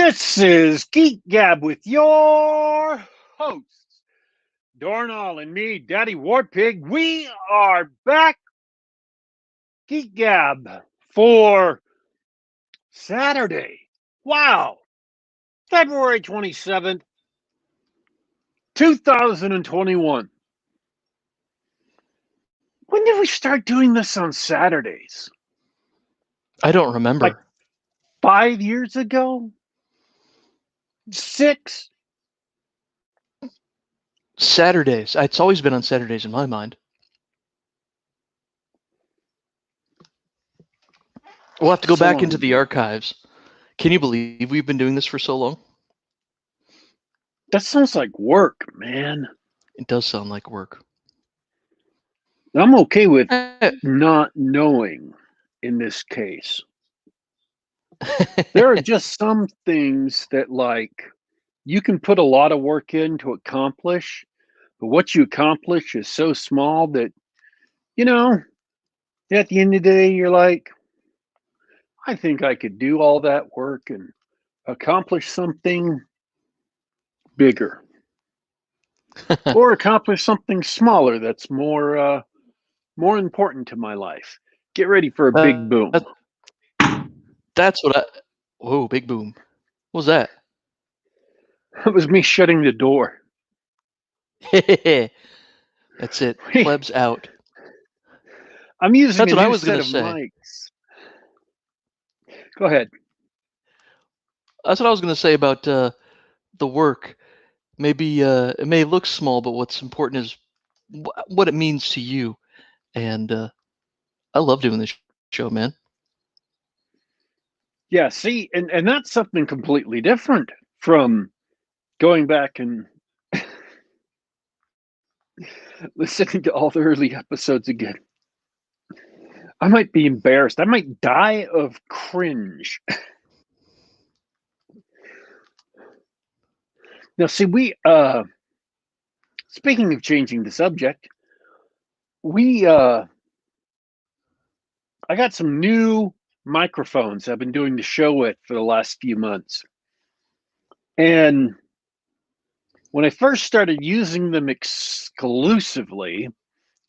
This is Geek Gab with your hosts, Dorrinal and me, Daddy Warpig. We are back, Geek Gab, for Saturday. Wow, February 27th, 2021. When did we start doing this on Saturdays? I don't remember. Like 5 years ago? 6? Saturdays. It's always been on Saturdays in my mind. We'll have to go back into the archives. Can you believe we've been doing this for so long? That sounds like work, man. It does sound like work. I'm okay with not knowing in this case. There are just some things that, like, you can put a lot of work in to accomplish, but what you accomplish is so small that, you know, at the end of the day, you're like, I think I could do all that work and accomplish something bigger. Or accomplish something smaller that's more important to my life. Get ready for a big boom. That's what I... Whoa, big boom. What was that? It was me shutting the door. That's it. Plebs out. I'm using That's a what I new was set gonna of say. mics. Go ahead. That's what I was going to say about the work. Maybe it may look small, but what's important is what it means to you. And I love doing this show, man. Yeah, see, and that's something completely different from going back and listening to all the early episodes again. I might be embarrassed. I might die of cringe. Now, see, speaking of changing the subject, I got some new microphones I've been doing the show with for the last few months. And when I first started using them exclusively,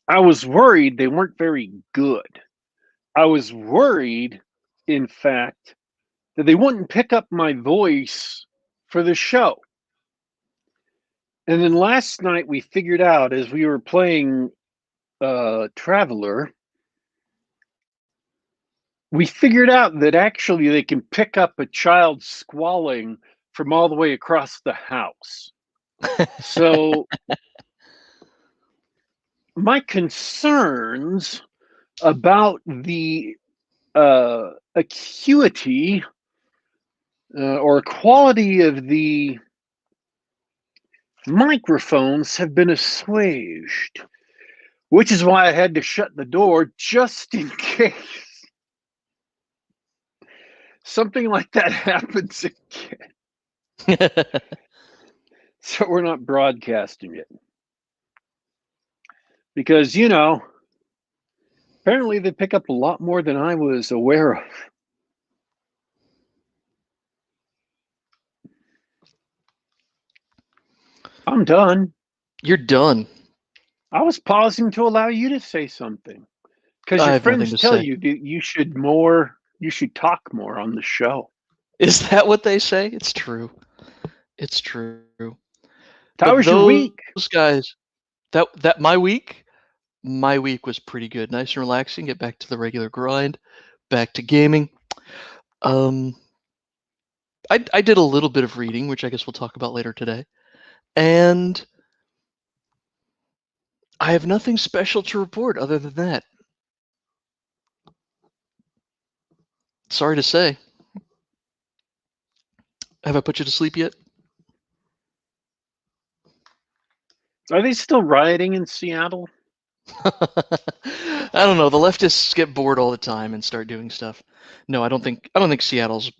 I was worried they weren't very good. I was worried, in fact, that they wouldn't pick up my voice for the show. And then last night we figured out, as we were playing Traveler, we figured out that actually they can pick up a child squalling from all the way across the house. So my concerns about the acuity or quality of the microphones have been assuaged, which is why I had to shut the door just in case something like that happens again. So we're not broadcasting it. Because, you know, apparently they pick up a lot more than I was aware of. I'm done. You're done. I was pausing to allow you to say something. Because your friends tell you that you should talk more on the show. Is that what they say? It's true. It's true. How was your week? Those guys, my week was pretty good. Nice and relaxing. Get back to the regular grind. Back to gaming. I did a little bit of reading, which I guess we'll talk about later today. And I have nothing special to report other than that. Sorry to say. Have I put you to sleep yet? Are they still rioting in Seattle? I don't know. The leftists get bored all the time and start doing stuff. No, I don't think Seattle's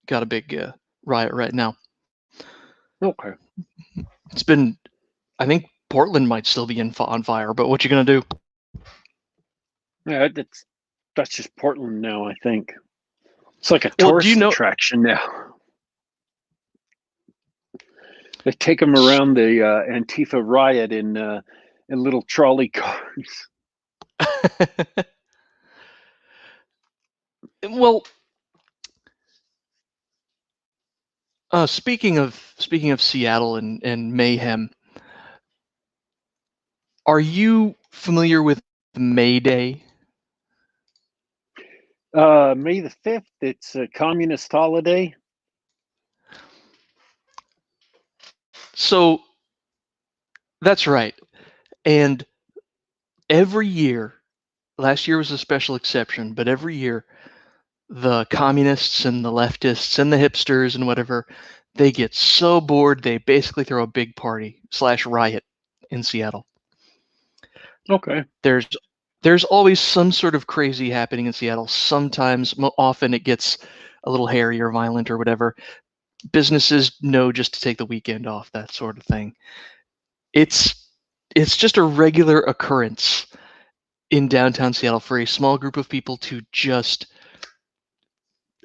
got a big riot right now. Okay. It's been, I think Portland might still be on fire, but what you gonna do? Yeah, that's just Portland now, I think. It's like a tourist attraction now. They take them around the Antifa riot in little trolley cars. Well, speaking of Seattle and mayhem, are you familiar with May Day? May the 5th, it's a communist holiday. So that's right. And every year, last year was a special exception, but every year, the communists and the leftists and the hipsters and whatever, they get so bored, they basically throw a big party / riot in Seattle. Okay. There's always some sort of crazy happening in Seattle. Sometimes, often it gets a little hairy or violent or whatever. Businesses know just to take the weekend off, that sort of thing. It's just a regular occurrence in downtown Seattle for a small group of people to just,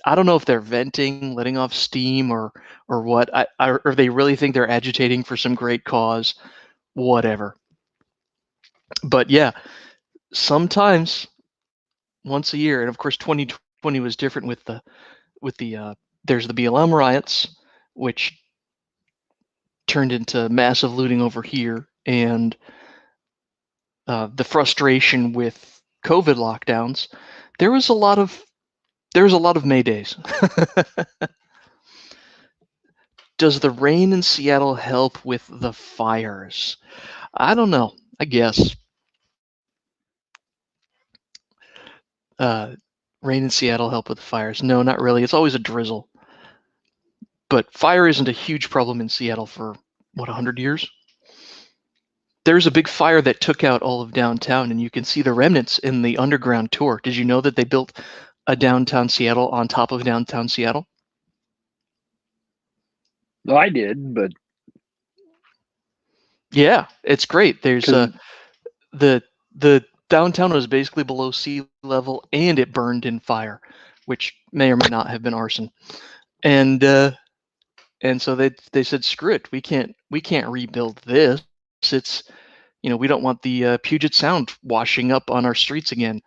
I don't know if they're venting, letting off steam, or what, or they really think they're agitating for some great cause, whatever. But yeah, sometimes once a year, and of course 2020 was different with the there's the BLM riots, which turned into massive looting over here, and the frustration with COVID lockdowns. There was a lot of May days. Does the rain in Seattle help with the fires? I don't know. I guess. Rain in Seattle help with the fires? No, not really. It's always a drizzle. But fire isn't a huge problem in Seattle for, what, 100 years? There's a big fire that took out all of downtown, and you can see the remnants in the underground tour. Did you know that they built a downtown Seattle on top of downtown Seattle? Well, I did, but Yeah, it's great. There's the downtown was basically below sea level, and it burned in fire, which may or may not have been arson. And so they said, screw it, we can't rebuild this. It's, we don't want the Puget Sound washing up on our streets again,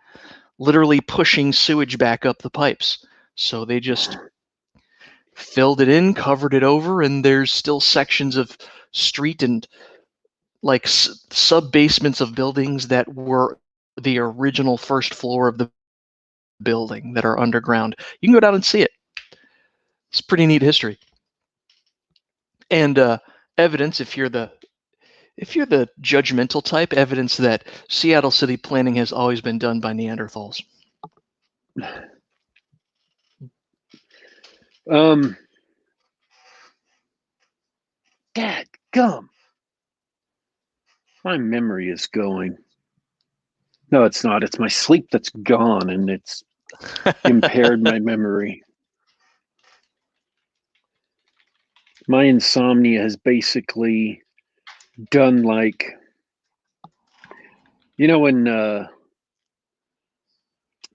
literally pushing sewage back up the pipes. So they just filled it in, covered it over, and there's still sections of street and like sub basements of buildings that were the original first floor of the building that are underground. You can go down and see it. It's pretty neat history. And evidence, if you're the judgmental type, evidence that Seattle city planning has always been done by Neanderthals. Dadgum. My memory is going. No, it's not. It's my sleep that's gone, and it's impaired my memory. My insomnia has basically done like, in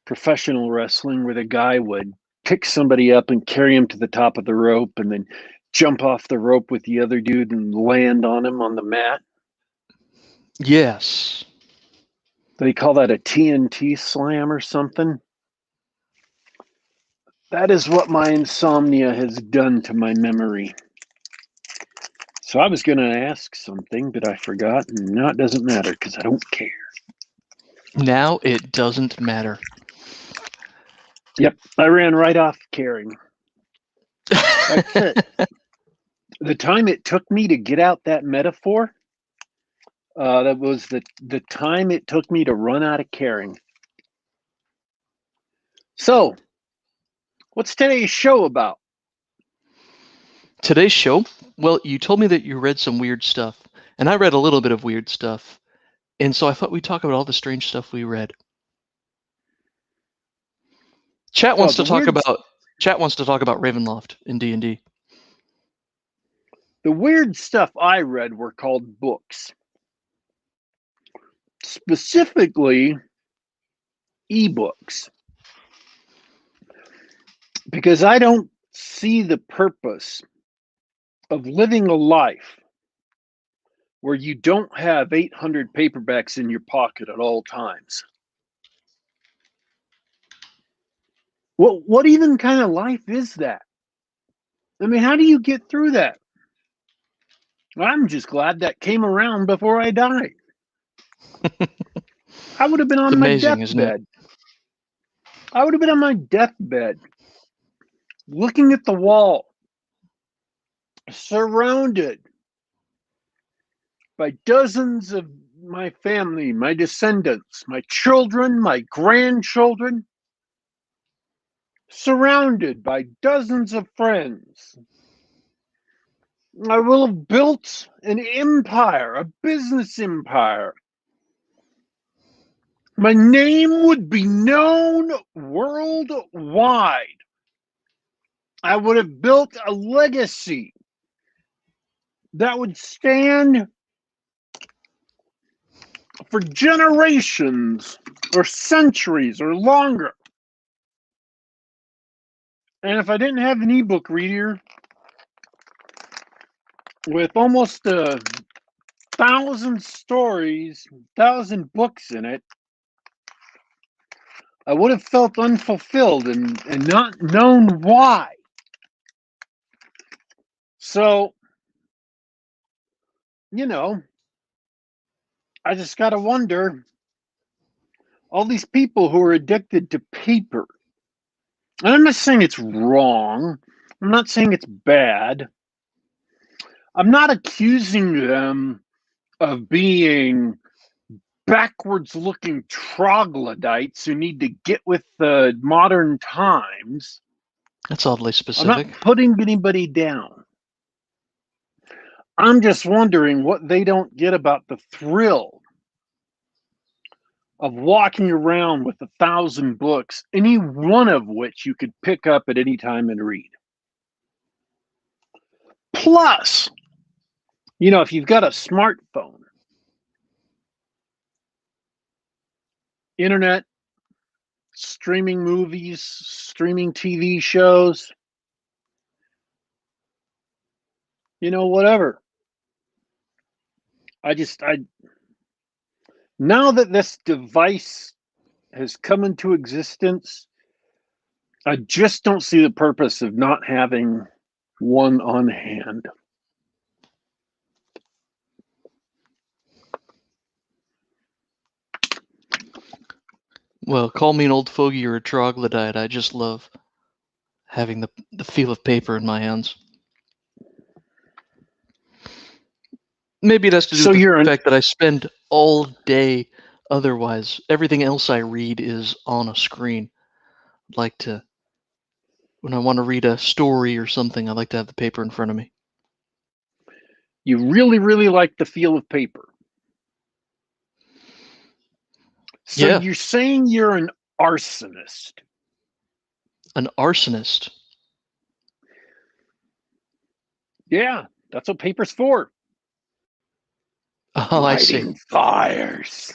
professional wrestling where the guy would pick somebody up and carry him to the top of the rope and then jump off the rope with the other dude and land on him on the mat. Yes. They call that a TNT slam or something. That is what my insomnia has done to my memory. So I was going to ask something, but I forgot, and now it doesn't matter because I don't care. Now it doesn't matter. Yep, I ran right off caring. That's it. The time it took me to get out that metaphor, that was the time it took me to run out of caring. So, what's today's show about? Today's show? Well, you told me that you read some weird stuff, and I read a little bit of weird stuff. And so I thought we'd talk about all the strange stuff we read. Chat wants to talk about Ravenloft in D&D. The weird stuff I read were called books. Specifically, ebooks. Because I don't see the purpose of living a life where you don't have 800 paperbacks in your pocket at all times. Well, what even kind of life is that? I mean, how do you get through that? I'm just glad that came around before I died. I would have been It's on my amazing, isn't it? deathbed. I would have been on my deathbed, looking at the wall, surrounded by dozens of my family, my descendants, my children, my grandchildren, surrounded by dozens of friends. I will have built an empire, a business empire. My name would be known worldwide. I would have built a legacy that would stand for generations or centuries or longer. And if I didn't have an ebook reader with almost 1,000 stories, 1,000 books in it, I would have felt unfulfilled and not known why. So, you know, I just got to wonder, all these people who are addicted to paper, and I'm not saying it's wrong, I'm not saying it's bad, I'm not accusing them of being backwards looking troglodytes who need to get with the modern times. That's oddly I'm specific. not putting anybody down. I'm just wondering what they don't get about the thrill of walking around with 1,000 books, any one of which you could pick up at any time and read. Plus, you know, if you've got a smartphone, internet, streaming movies, streaming TV shows, you know, whatever. Now that this device has come into existence, I just don't see the purpose of not having one on hand. Well, call me an old fogey or a troglodyte. I just love having the feel of paper in my hands. Maybe it has to do with the fact that I spend all day otherwise. Everything else I read is on a screen. I'd like to, when I want to read a story or something, I like to have the paper in front of me. You really, really like the feel of paper. So yeah. You're saying you're an arsonist. An arsonist? Yeah, that's what paper's for. Oh, I see. Fires.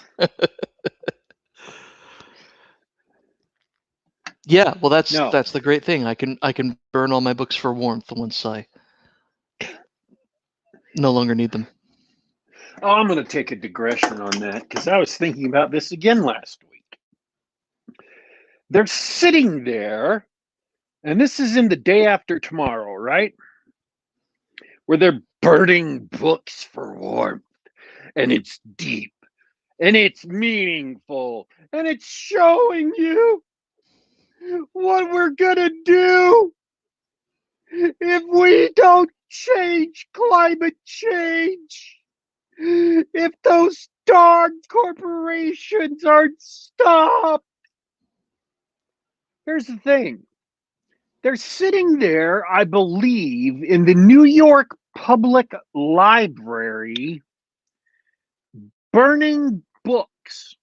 Yeah, well, that's the great thing. I can burn all my books for warmth once I no longer need them. Oh, I'm going to take a digression on that because I was thinking about this again last week. They're sitting there, and this is in the day after tomorrow, right? Where they're burning books for warmth, and it's deep, and it's meaningful, and it's showing you what we're going to do if we don't change climate change. If those darn corporations aren't stopped. Here's the thing. They're sitting there, I believe, in the New York Public Library, burning books.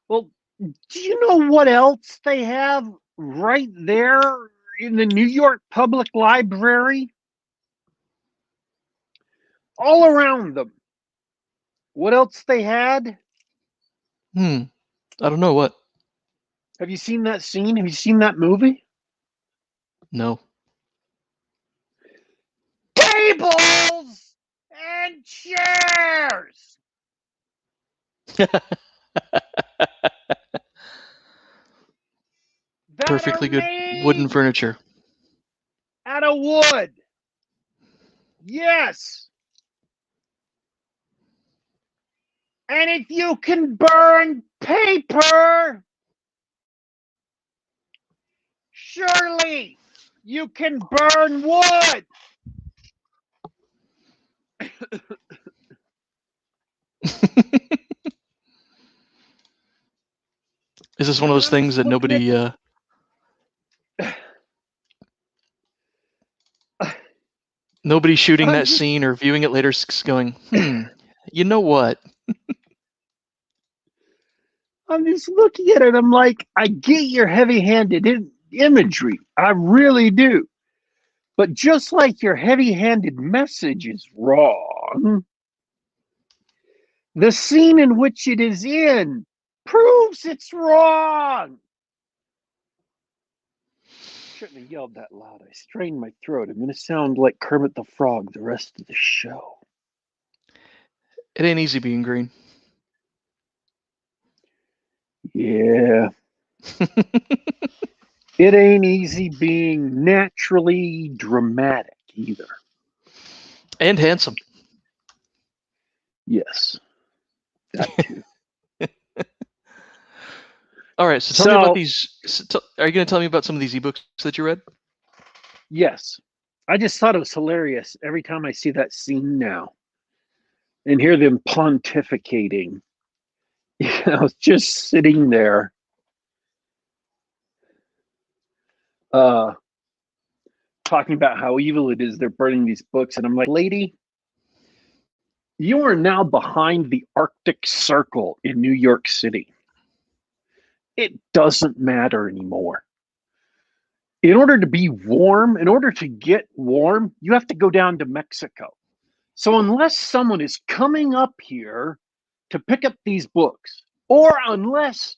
Well, do you know what else they have right there in the New York Public Library? All around them. What else they had? I don't know what. Have you seen that scene? Have you seen that movie? No. tables and chairs. Perfectly good wooden furniture. Out of wood. Yes. And if you can burn paper, surely you can burn wood. Is this one of those things that nobody nobody's shooting that scene or viewing it later going, you know what? I'm just looking at it. I'm like, I get your heavy-handed imagery. I really do. But just like your heavy-handed message is wrong, the scene in which it is in proves it's wrong. Shouldn't have yelled that loud. I strained my throat. I'm going to sound like Kermit the Frog the rest of the show. It ain't easy being green. Yeah. It ain't easy being naturally dramatic either. And handsome. Yes. That too. All right, so tell me about these. Are you going to tell me about some of these ebooks that you read? Yes. I just thought it was hilarious every time I see that scene now and hear them pontificating. I was just sitting there talking about how evil it is they're burning these books. And I'm like, lady, you are now behind the Arctic Circle in New York City. It doesn't matter anymore. In order to be warm, in order to get warm, you have to go down to Mexico. So unless someone is coming up here to pick up these books, or unless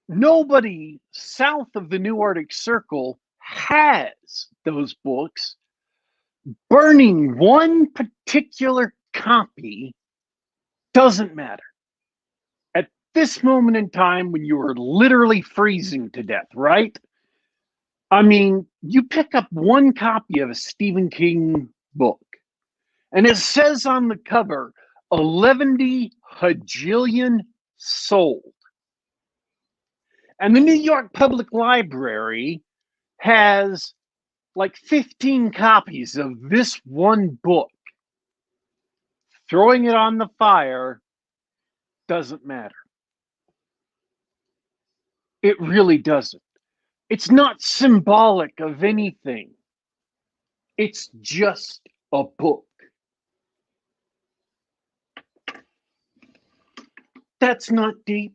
nobody south of the New Arctic Circle has those books, burning one particular copy doesn't matter. At this moment in time, when you are literally freezing to death, right? I mean, you pick up one copy of a Stephen King book, and it says on the cover, 11 hajillion sold. And the New York Public Library has like 15 copies of this one book. Throwing it on the fire doesn't matter. It really doesn't. It's not symbolic of anything. It's just a book. That's not deep.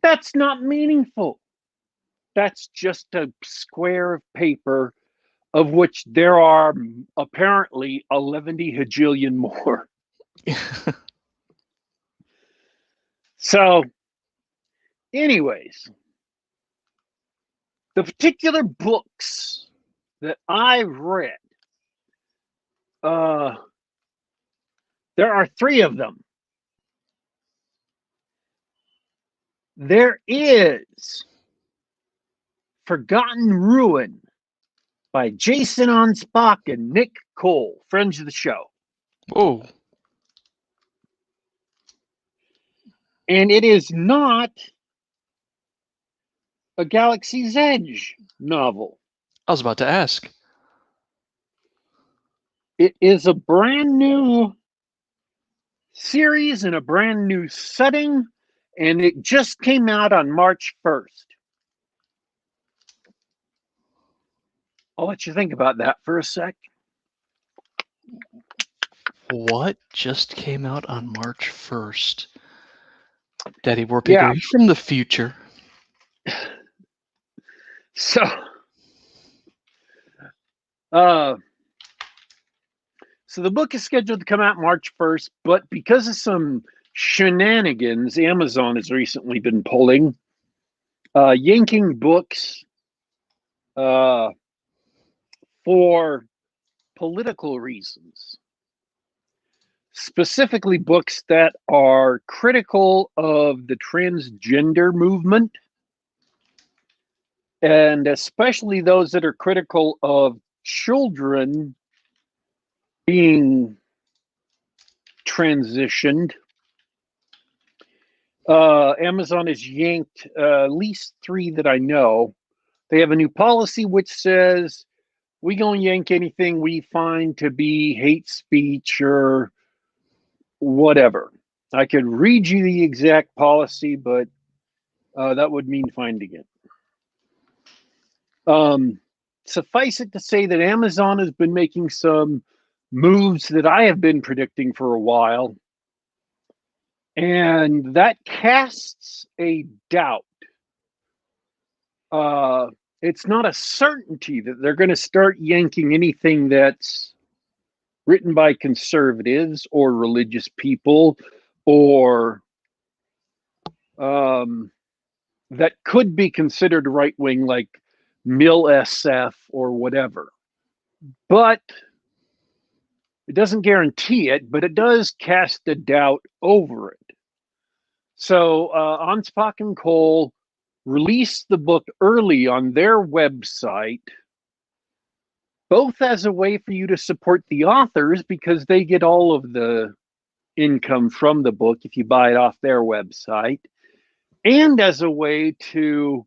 That's not meaningful. That's just a square of paper of which there are apparently 11 hajillion more. So, anyways, the particular books that I read, there are 3 of them. There is Forgotten Ruin by Jason Anspach and Nick Cole, friends of the show. Oh. And it is not a Galaxy's Edge novel. I was about to ask. It is a brand new series in a brand new setting, and it just came out on March 1st. I'll let you think about that for a sec. What just came out on March 1st? Daddy Warpig, are you from the future? So, so the book is scheduled to come out March 1st, but because of some shenanigans Amazon has recently been pulling, yanking books for political reasons. Specifically, books that are critical of the transgender movement, and especially those that are critical of children being transitioned. Amazon has yanked at least 3 that I know. They have a new policy which says we gonna yank anything we find to be hate speech or whatever. I could read you the exact policy, but that would mean finding it. Suffice it to say that Amazon has been making some moves that I have been predicting for a while, and that casts a doubt. It's not a certainty that they're going to start yanking anything that's written by conservatives or religious people or that could be considered right-wing, like Mill SF or whatever. But it doesn't guarantee it, but it does cast a doubt over it. So Anspach Cole released the book early on their website, both as a way for you to support the authors because they get all of the income from the book if you buy it off their website, and as a way to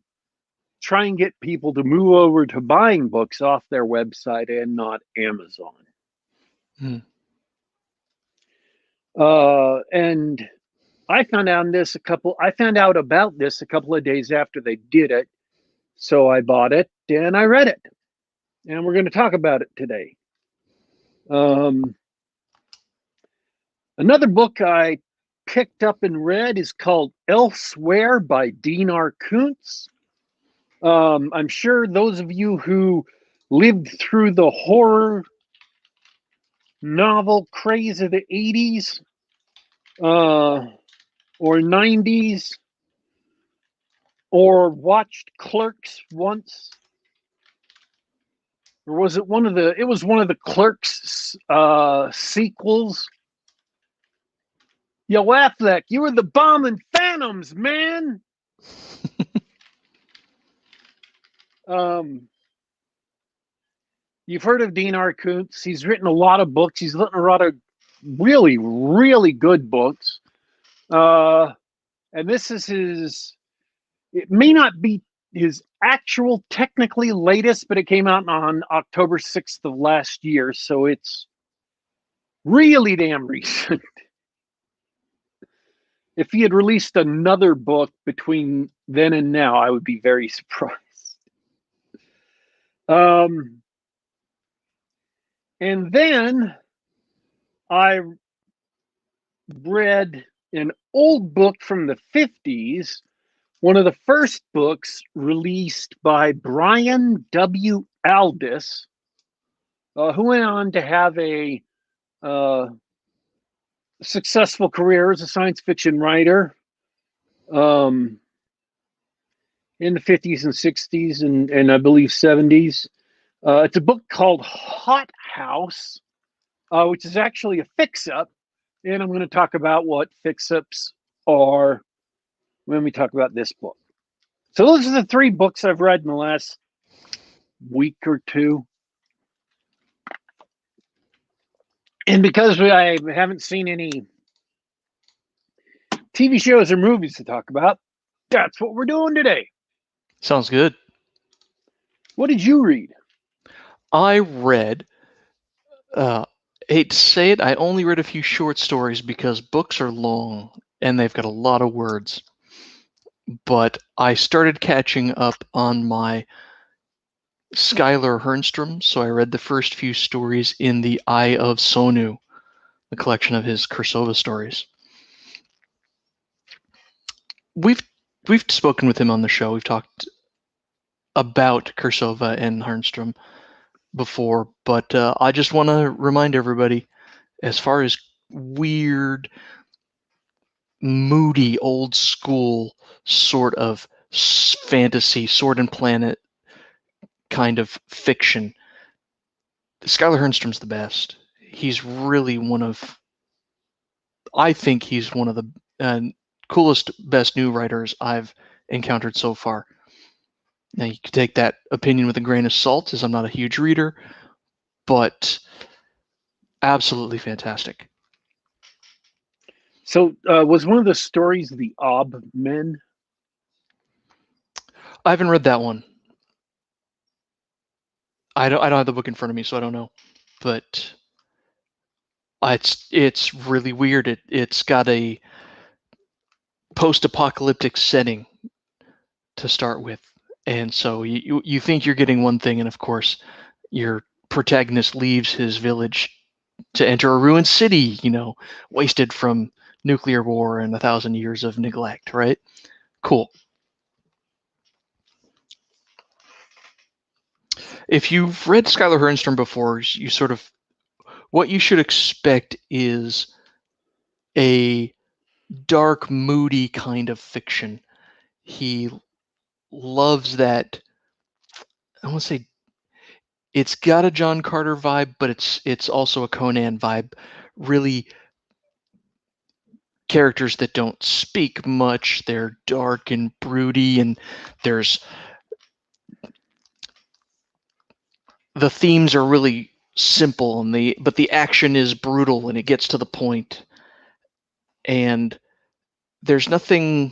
try and get people to move over to buying books off their website and not Amazon. And I found out about this a couple of days after they did it. So I bought it and I read it. And we're going to talk about it today. Another book I picked up and read is called Elsewhere by Dinar Koontz. I'm sure those of you who lived through the horror novel craze of the 80s or 90s or watched Clerks once, or was it one of the Clerks sequels? Yo, Affleck, you were the bombing Phantoms, man. You've heard of Dinar Koontz. He's written a lot of books. He's written a lot of really, really good books. And this is it may not be his actual technically latest, but it came out on October 6th of last year. So it's really damn recent. If he had released another book between then and now, I would be very surprised. And then I read an old book from the 50s, one of the first books released by Brian W. Aldiss, who went on to have a successful career as a science fiction writer in the 50s and 60s and I believe 70s. It's a book called Hothouse, which is actually a fix-up, and I'm going to talk about what fix-ups are when we talk about this book. So those are the 3 books I've read in the last week or 2. And because I haven't seen any TV shows or movies to talk about, that's what we're doing today. Sounds good. What did you read? I read, hate to say it, I only read a few short stories because books are long and they've got a lot of words. But I started catching up on my Skylar Hernstrom, so I read the first few stories in the Eye of Suonnu, the collection of his Kursova stories. We've spoken with him on the show. We've talked about Kursova and Hernstrom before, but I just want to remind everybody, as far as weird, moody, old school sort of fantasy, Sword and Planet kind of fiction, Skylar Hernstrom's the best. He's really I think he's one of the coolest, best new writers I've encountered so far. Now, you can take that opinion with a grain of salt, as I'm not a huge reader, but absolutely fantastic. So, was one of the stories the Ob Men? I haven't read that one. I don't have the book in front of me, so I don't know. But it's really weird. It's got a post-apocalyptic setting to start with, and so you think you're getting one thing, and of course, your protagonist leaves his village to enter a ruined city, wasted from nuclear war and 1,000 years of neglect, right? Cool. If you've read Skylar Hernstrom before, you sort of, what you should expect is a dark, moody kind of fiction. He loves that, I want to say, it's got a John Carter vibe, but it's also a Conan vibe. Really, characters that don't speak much, they're dark and broody, and the themes are really simple, but the action is brutal and it gets to the point. And there's nothing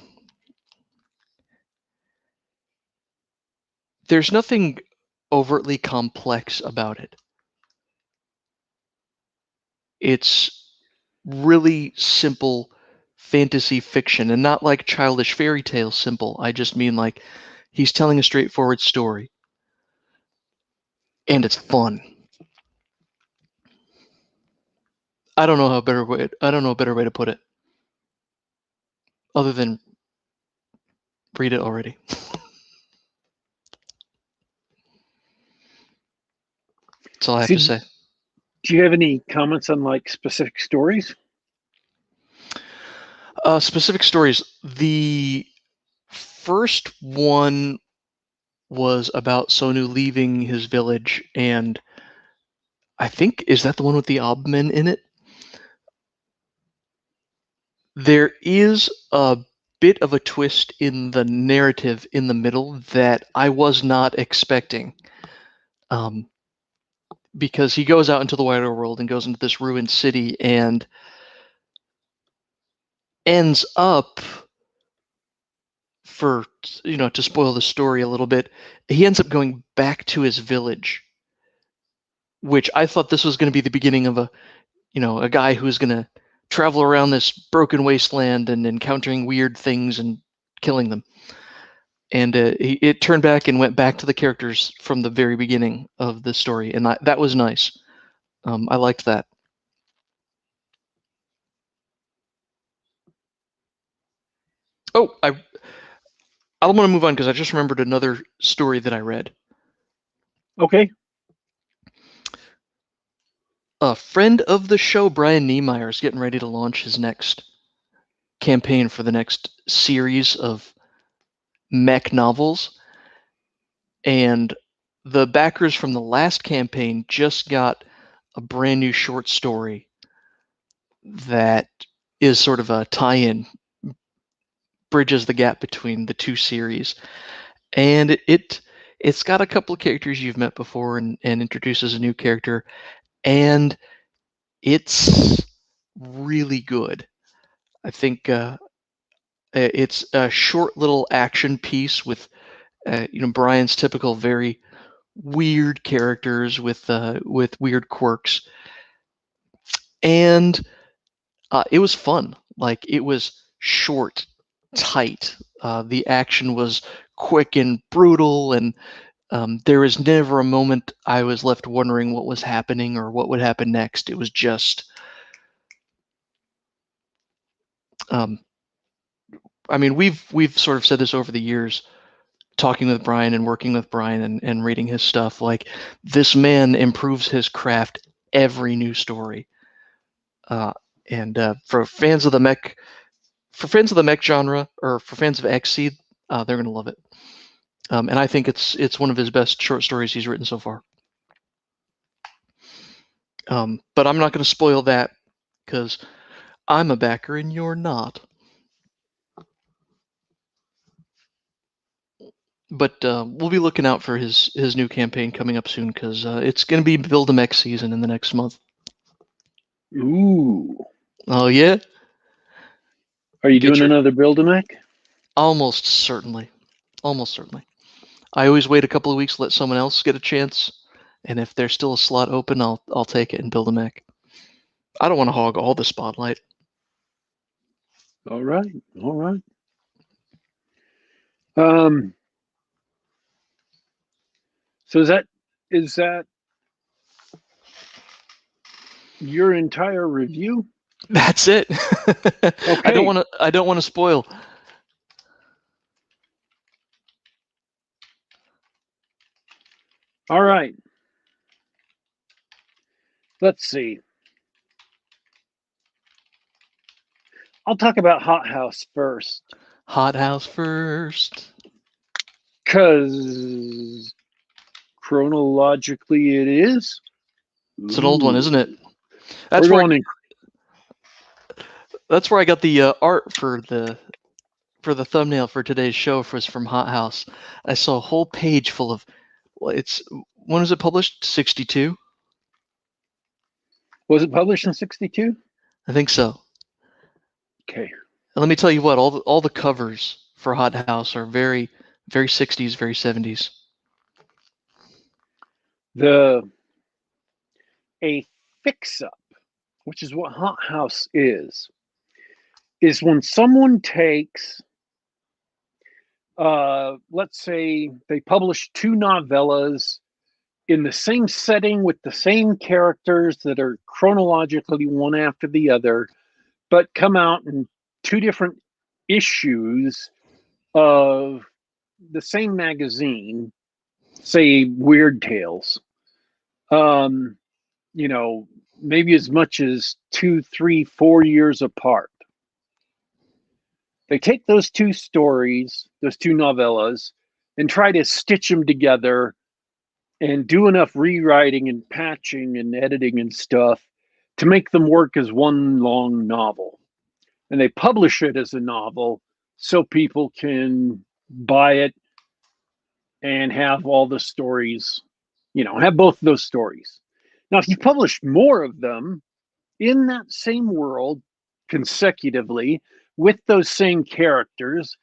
overtly complex about it. It's really simple fantasy fiction, and not like childish fairy tale simple. I just mean like he's telling a straightforward story, and it's fun. I don't know a better way to put it, other than read it already. That's all I have to say. Do you have any comments on like specific stories? Specific stories. The first one was about Suonnu leaving his village, and I think, is that the one with the Obmen in it? There is a bit of a twist in the narrative in the middle that I was not expecting. Because he goes out into the wider world and goes into this ruined city and ends up, to spoil the story a little bit, he ends up going back to his village, which I thought this was going to be the beginning of a guy who's going to travel around this broken wasteland and encountering weird things and killing them. And it turned back and went back to the characters from the very beginning of the story, and that was nice. I liked that. Oh, I want to move on because I just remembered another story that I read. Okay. A friend of the show, Brian Niemeier, is getting ready to launch his next campaign for the next series of mech novels. And the backers from the last campaign just got a brand new short story that is sort of a tie-in, bridges the gap between the two series. And it's got a couple of characters you've met before and introduces a new character, and it's really good. I think it's a short little action piece with Brian's typical very weird characters with weird quirks, and it was fun. Like, it was short, tight. The action was quick and brutal, and there was never a moment I was left wondering what was happening or what would happen next. It was just, I mean, we've sort of said this over the years, talking with Brian and working with Brian and reading his stuff. Like, this man improves his craft every new story. And for fans of the mech genre, or for fans of XSeed, they're gonna love it. And I think it's one of his best short stories he's written so far. But I'm not going to spoil that because I'm a backer and you're not. But we'll be looking out for his new campaign coming up soon because it's going to be Build a Mech season in the next month. Ooh. Oh, yeah? Are you doing another Build-A-Mech? Almost certainly. Almost certainly. I always wait a couple of weeks to let someone else get a chance, and if there's still a slot open, I'll take it and build a mech. I don't want to hog all the spotlight. All right. All right. So is that your entire review? That's it. Okay. I don't want to spoil. All right. Let's see. I'll talk about Hothouse first. Hothouse first. Because chronologically it is. It's an old one, isn't it? That's where I got the art for the thumbnail for today's show was from Hothouse. I saw a whole page full of when was it published? 62? Was it published in 62? I think so. Okay. And let me tell you what, all the covers for Hothouse are very, very 60s, very 70s. A fix-up, which is what Hothouse is when someone takes, let's say they publish 2 novellas in the same setting with the same characters that are chronologically one after the other, but come out in 2 different issues of the same magazine, say Weird Tales. Maybe as much as 2, 3, 4 years apart. They take those 2 stories, those 2 novellas, and try to stitch them together and do enough rewriting and patching and editing and stuff to make them work as one long novel. And they publish it as a novel so people can buy it and have all the stories, have both of those stories. Now, if you publish more of them in that same world consecutively with those same characters,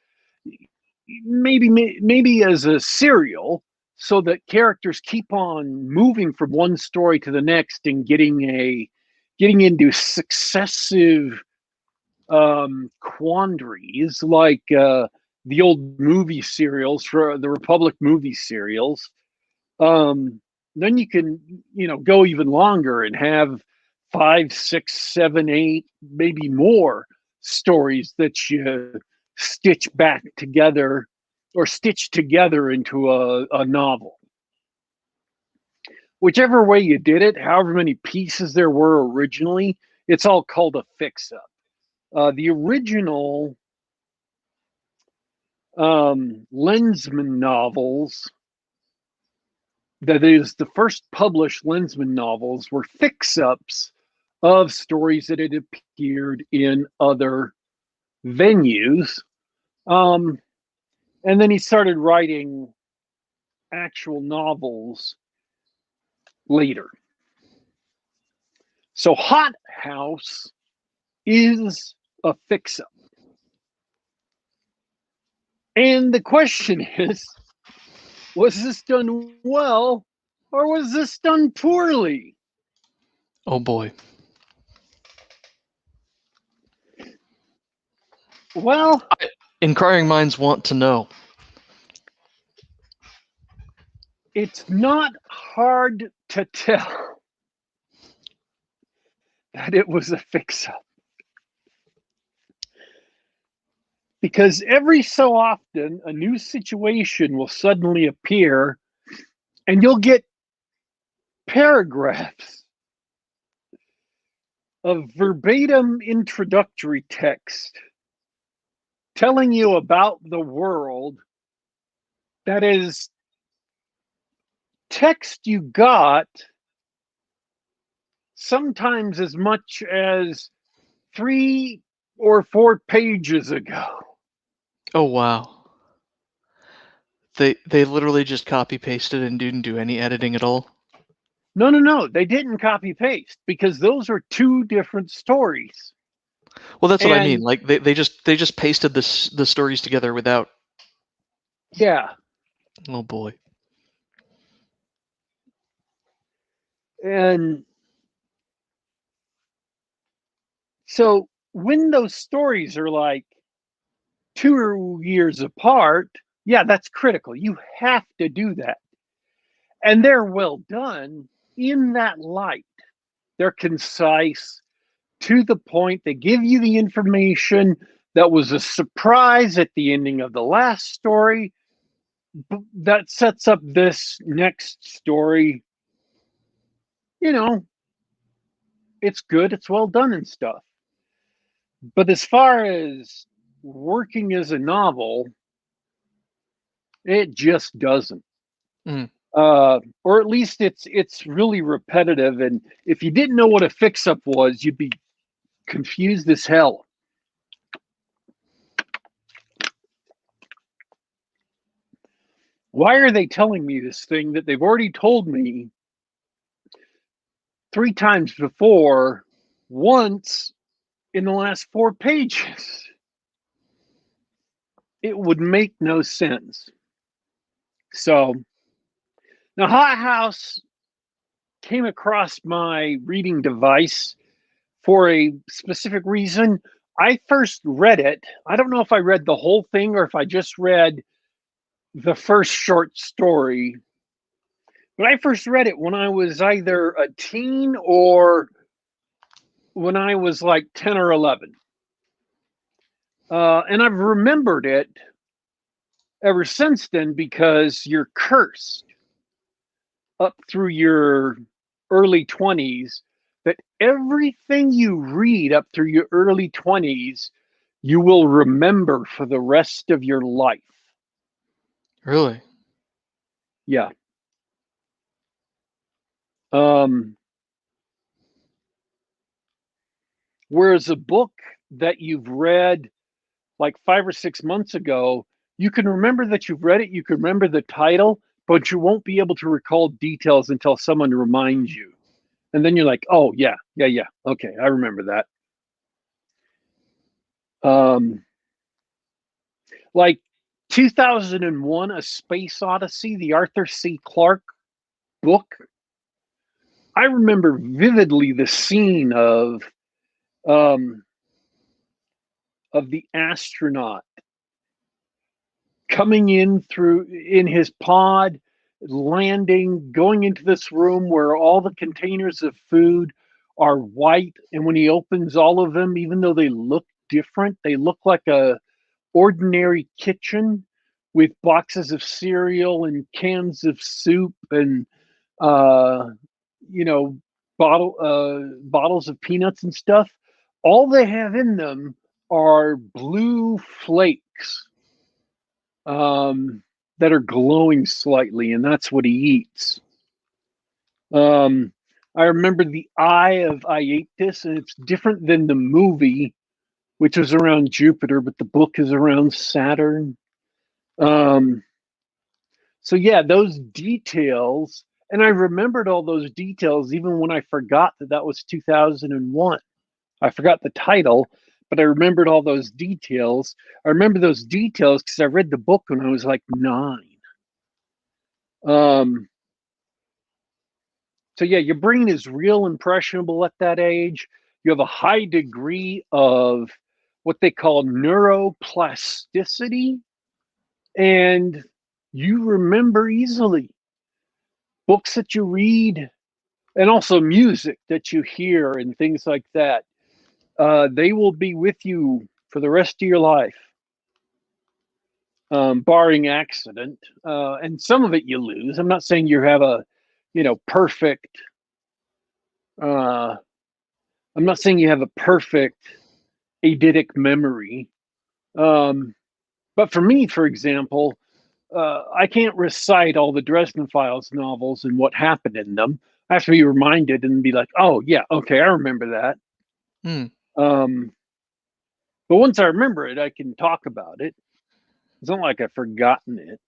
maybe as a serial, so that characters keep on moving from one story to the next and getting into successive quandaries, like the old movie serials for the Republic movie serials. Then you can, go even longer and have 5, 6, 7, 8, maybe more stories that you stitch back together or stitch together into a novel. Whichever way you did it, however many pieces there were originally, it's all called a fix-up. The original Lensman novels, that is, the first published Lensman novels, were fix-ups of stories that had appeared in other venues. And then he started writing actual novels later. So Hothouse is a fix-up. And the question is, was this done well or was this done poorly? Oh boy. Well, inquiring minds want to know. It's not hard to tell that it was a fix-up. Because every so often, a new situation will suddenly appear, and you'll get paragraphs of verbatim introductory text telling you about the world that is text you got sometimes as much as 3 or 4 pages ago. Oh wow. They literally just copy pasted and didn't do any editing at all. No, they didn't copy paste because those are 2 different stories. Well, that's what I mean. And Like they just pasted the stories together without. yeah, Oh boy. and so when those stories are like 2 years apart, yeah, that's critical. You have to do that. And they're well done in that light. They're concise, to the point. They give you the information that was a surprise at the ending of the last story that sets up this next story. You know, it's good, it's well done and stuff. But as far as working as a novel, it just doesn't. Mm. Or at least it's really repetitive. And if you didn't know what a fix-up was, you'd be confused as hell. Why are they telling me this thing that they've already told me 3 times before, once in the last 4 pages? It would make no sense. So now Hothouse came across my reading device for a specific reason. I first read it. I don't know if I read the whole thing or if I just read the first short story. But I first read it when I was either a teen or when I was like 10 or 11. And I've remembered it ever since then because you're cursed up through your early 20s that everything you read up through your early 20s, you will remember for the rest of your life. Really? Yeah. Um, Whereas a book that you've read like 5 or 6 months ago, you can remember that you've read it, you can remember the title, but you won't be able to recall details until someone reminds you. And then you're like, oh, yeah. Okay, I remember that. Like 2001, A Space Odyssey, the Arthur C. Clarke book. I remember vividly the scene um, of the astronaut coming in his pod, landing, going into this room where all the containers of food are white, and when he opens all of them, even though they look different, they look like a ordinary kitchen with boxes of cereal and cans of soup and uh, you know bottles of peanuts and stuff. All they have in them are blue flakes that are glowing slightly, and that's what he eats. I remember the eye of Aldiss, and it's different than the movie, which was around Jupiter, but the book is around Saturn. Um, so yeah, those details, and I remembered all those details even when I forgot that that was 2001. I forgot the title, but I remembered all those details. I remember those details because I read the book when I was like 9. Um, so yeah, your brain is real impressionable at that age. You have a high degree of what they call neuroplasticity, and you remember easily books that you read, and also music that you hear and things like that. They will be with you for the rest of your life, barring accident. And some of it you lose. I'm not saying you have a, perfect. Uh, I'm not saying you have a perfect eidetic memory. But for me, for example, I can't recite all the Dresden Files novels and what happened in them. I have to be reminded and be like, oh, yeah, okay, I remember that. But once I remember it, I can talk about it. It's not like I've forgotten it.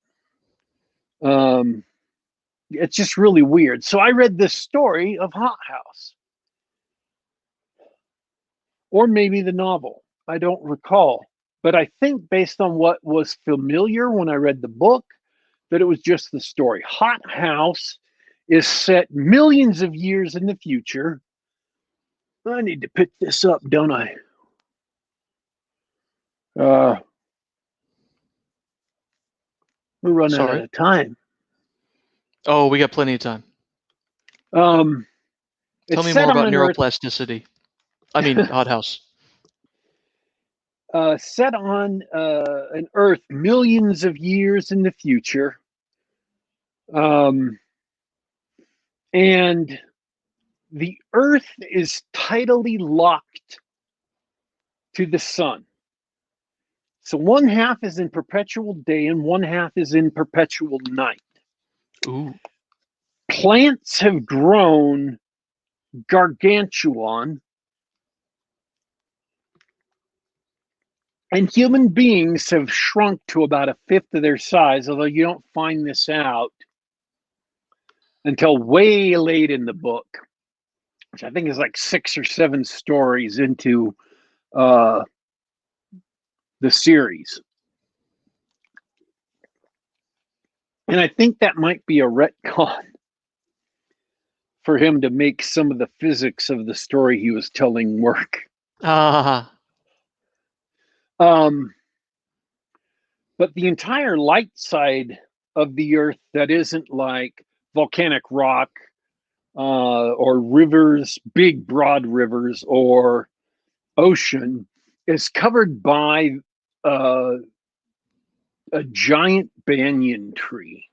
It's just really weird. So I read this story of Hothouse. Or maybe the novel. I don't recall. But I think based on what was familiar when I read the book, that it was just the story. Hothouse is set millions of years in the future. I need to pick this up, don't I? We're running out of time. Oh, we got plenty of time. Tell me more about neuroplasticity. I mean, Hothouse. Set on an Earth millions of years in the future. And the Earth is tidally locked to the sun. So one half is in perpetual day and one half is in perpetual night. Ooh. Plants have grown gargantuan, and human beings have shrunk to about a fifth of their size, although you don't find this out until way late in the book, which I think is like 6 or 7 stories into the series. And I think that might be a retcon for him to make some of the physics of the story he was telling work. But the entire light side of the Earth that isn't like volcanic rock or rivers, big broad rivers, or ocean is covered by a giant banyan tree.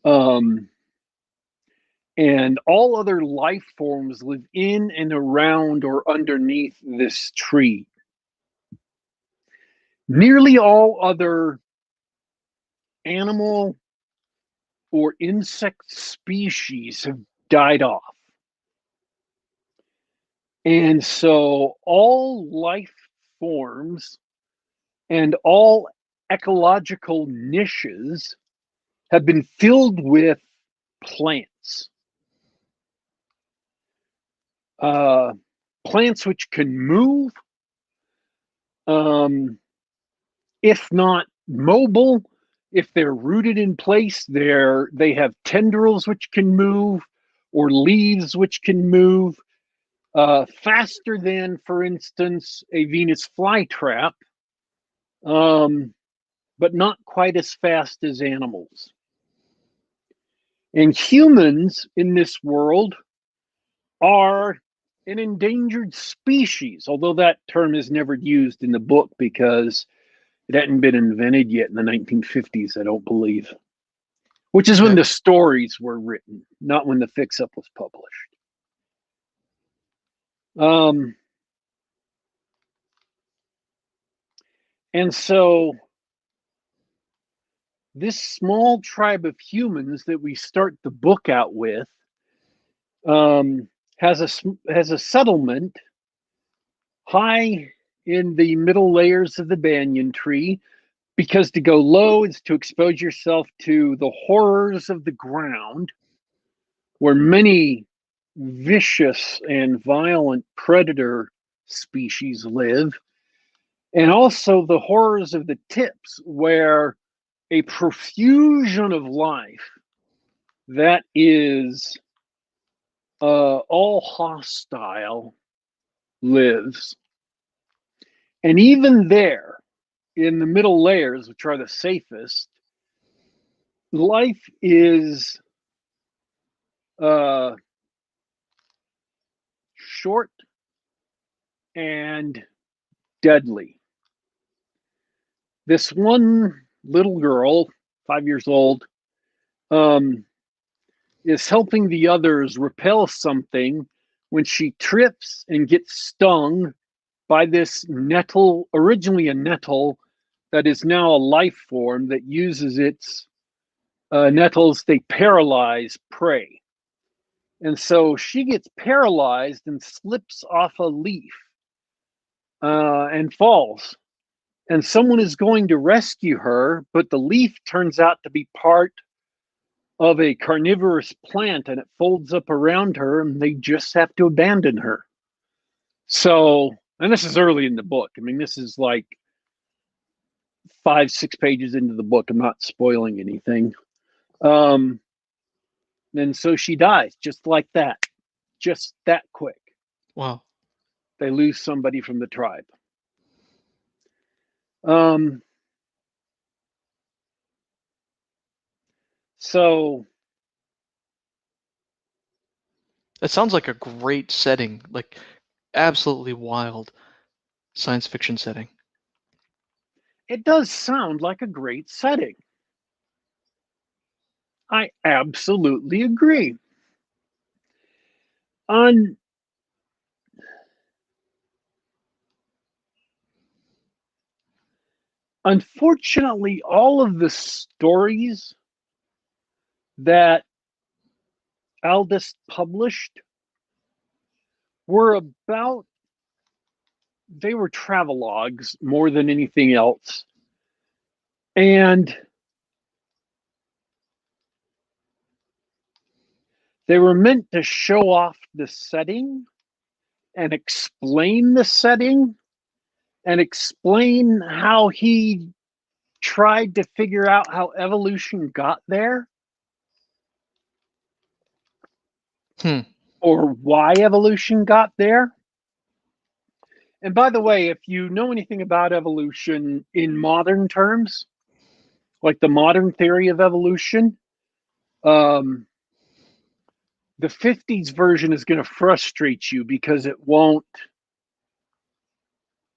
And all other life forms live in and around or underneath this tree. Nearly all other animal or insect species have died off. And so all life forms and all ecological niches have been filled with plants. Plants which can move, if not mobile, if they're rooted in place, they have tendrils which can move, or leaves which can move faster than, for instance, a Venus flytrap, but not quite as fast as animals. And humans in this world are an endangered species, although that term is never used in the book because it hadn't been invented yet in the 1950s, I don't believe. Which is when the stories were written, not when the fix-up was published. And so this small tribe of humans that we start the book out with has a settlement high in the middle layers of the banyan tree, because to go low is to expose yourself to the horrors of the ground, where many vicious and violent predator species live, and also the horrors of the tips, where a profusion of life that is all hostile lives. And even there, in the middle layers, which are the safest, life is short and deadly. This one little girl, 5 years old, is helping the others repel something when she trips and gets stung by this nettle, originally a nettle that is now a life form that uses its nettles. They paralyze prey. And so she gets paralyzed and slips off a leaf and falls. And someone is going to rescue her, but the leaf turns out to be part of a carnivorous plant, and it folds up around her, and they just have to abandon her. So, and this is early in the book. I mean, this is like 5-6 pages into the book. I'm not spoiling anything. And so she dies just like that, just that quick. Wow. They lose somebody from the tribe. So That sounds like a great setting, like absolutely wild science fiction setting. it does sound like a great setting. I absolutely agree. Unfortunately, all of the stories that Aldiss published were they were travelogues more than anything else. And they were meant to show off the setting and explain the setting and explain how he tried to figure out how evolution got there. Or why evolution got there. And by the way, if you know anything about evolution in modern terms, like the modern theory of evolution, the 50s version is going to frustrate you because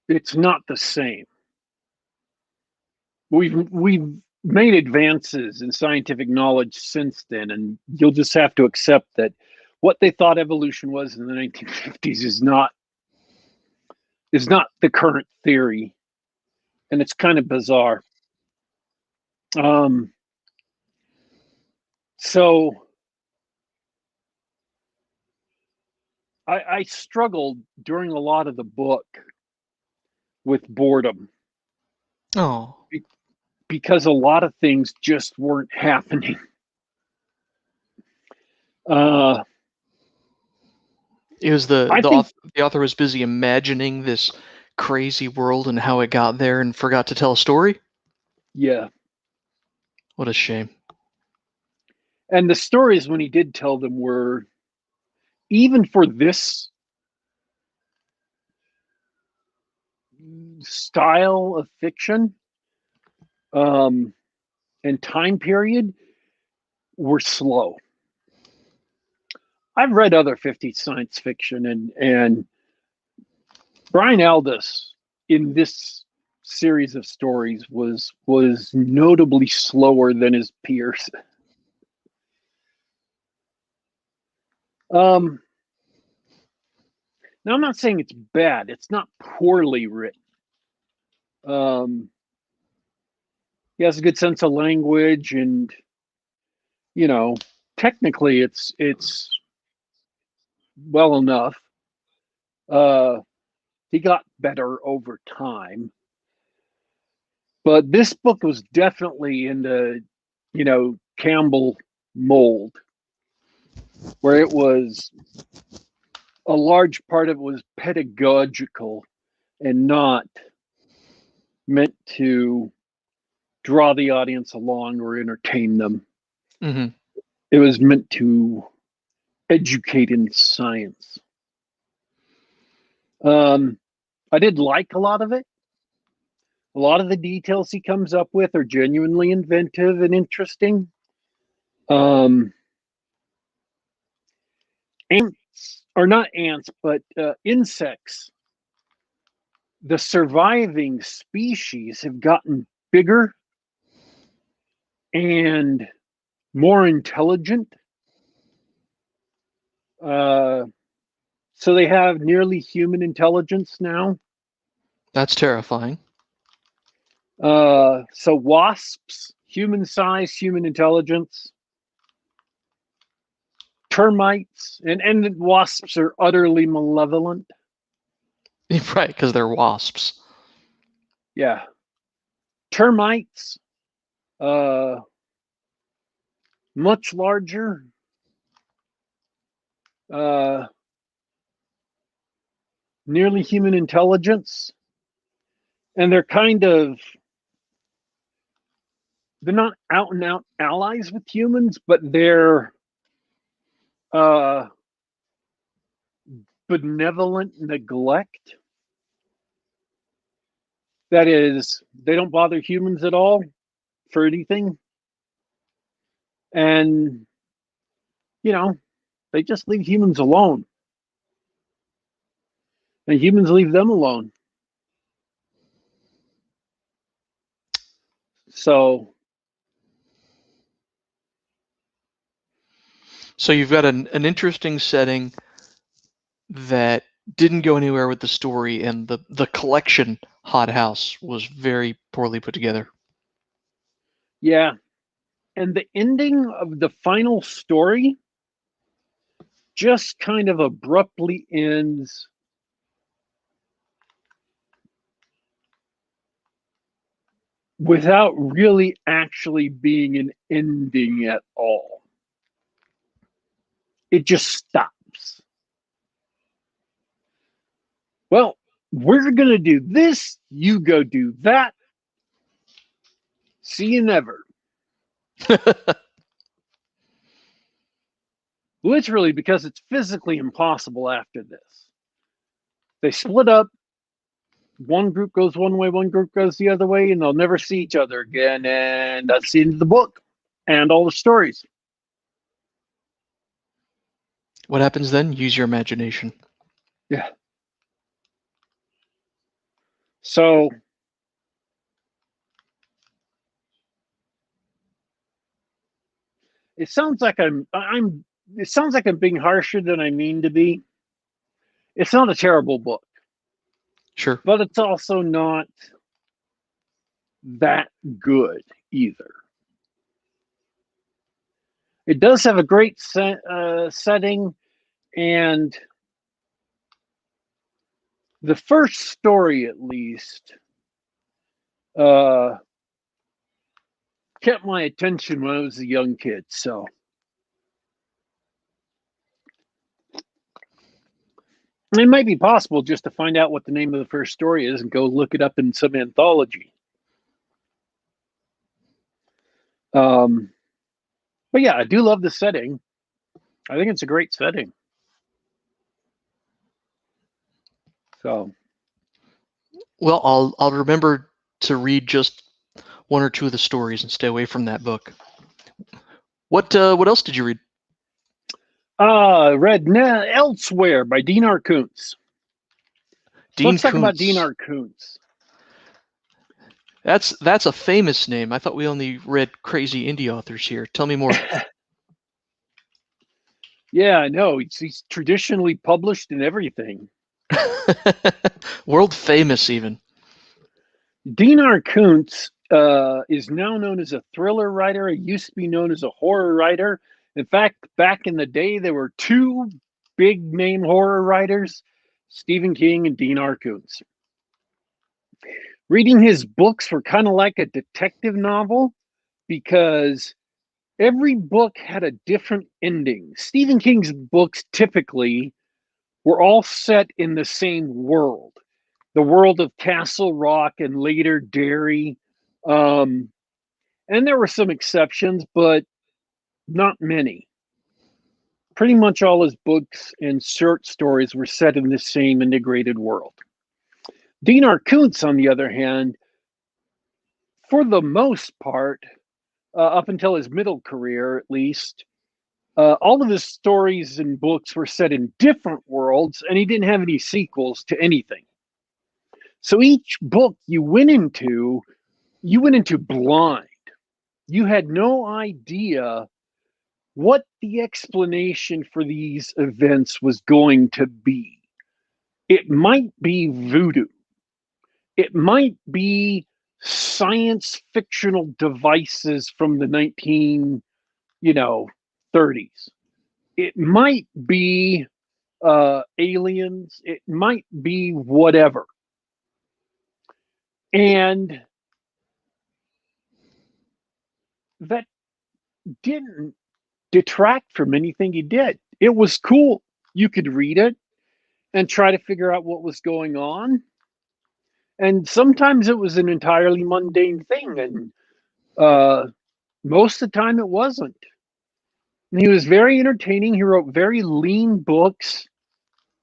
it's not the same. We've made advances in scientific knowledge since then, and you'll just have to accept that what they thought evolution was in the 1950s is not the current theory, and it's kind of bizarre. So I struggled during a lot of the book with boredom. Oh. Because a lot of things just weren't happening. It was the author was busy imagining this crazy world and how it got there and forgot to tell a story? Yeah. What a shame. And the stories, when he did tell them, were, even for this style of fiction and time period, were slow. I've read other 50s science fiction, and Brian Aldiss in this series of stories was notably slower than his peers. Now, I'm not saying it's bad. It's not poorly written. He has a good sense of language, and technically, it's well enough. He got better over time, but this book was definitely in the Campbell mold, where it was a large part of it was pedagogical and not meant to draw the audience along or entertain them. Mm-hmm. It was meant to educate in science. I did like a lot of it. A lot of the details he comes up with are genuinely inventive and interesting. Ants, or not ants, but insects. The surviving species have gotten bigger and more intelligent. So they have nearly human intelligence now. That's terrifying. So wasps, human size, human intelligence. Termites, and wasps are utterly malevolent. Right, because they're wasps. Yeah. Termites, much larger. Nearly human intelligence. And they're not out and out allies with humans, but they're benevolent neglect. That is, they don't bother humans at all for anything. And, they just leave humans alone. And humans leave them alone. So you've got an interesting setting that didn't go anywhere with the story, and the collection Hothouse was very poorly put together. yeah. And the ending of the final story just kind of abruptly ends without really actually being an ending at all. It just stops. Well, we're going to do this. You go do that. See you never. Literally, because it's physically impossible after this. They split up. One group goes one way, one group goes the other way, and they'll never see each other again. And that's the end of the book and all the stories. What happens then? Use your imagination. Yeah. So it sounds like I'm being harsher than I mean to be. It's not a terrible book. Sure. But it's also not that good either. It does have a great setting, and the first story, at least, kept my attention when I was a young kid. So it might be possible just to find out what the name of the first story is and go look it up in some anthology. But yeah, I do love the setting. I think it's a great setting. So, well, I'll remember to read just one or two of the stories and stay away from that book. What else did you read? Read Elsewhere by Dean R. Koontz. Let's talk about Dean R. Koontz. That's a famous name. I thought we only read crazy indie authors here. Tell me more. Yeah, I know. He's traditionally published in everything. World famous, even. Dean R. Koontz is now known as a thriller writer. He used to be known as a horror writer. In fact, back in the day, there were two big name horror writers, Stephen King and Dean R. Koontz. Reading his books were kind of like a detective novel because every book had a different ending. Stephen King's books typically were all set in the same world, the world of Castle Rock and later Derry. And there were some exceptions, but not many. Pretty much all his books and short stories were set in the same integrated world. Dean R. Koontz, on the other hand, for the most part, up until his middle career at least, all of his stories and books were set in different worlds, and he didn't have any sequels to anything. So each book you went into blind. You had no idea what the explanation for these events was going to be. It might be voodoo. It might be science fictional devices from the 1930s. It might be aliens. It might be whatever. And that didn't detract from anything he did. It was cool. You could read it and try to figure out what was going on. And sometimes it was an entirely mundane thing, and most of the time it wasn't. And he was very entertaining. He wrote very lean books.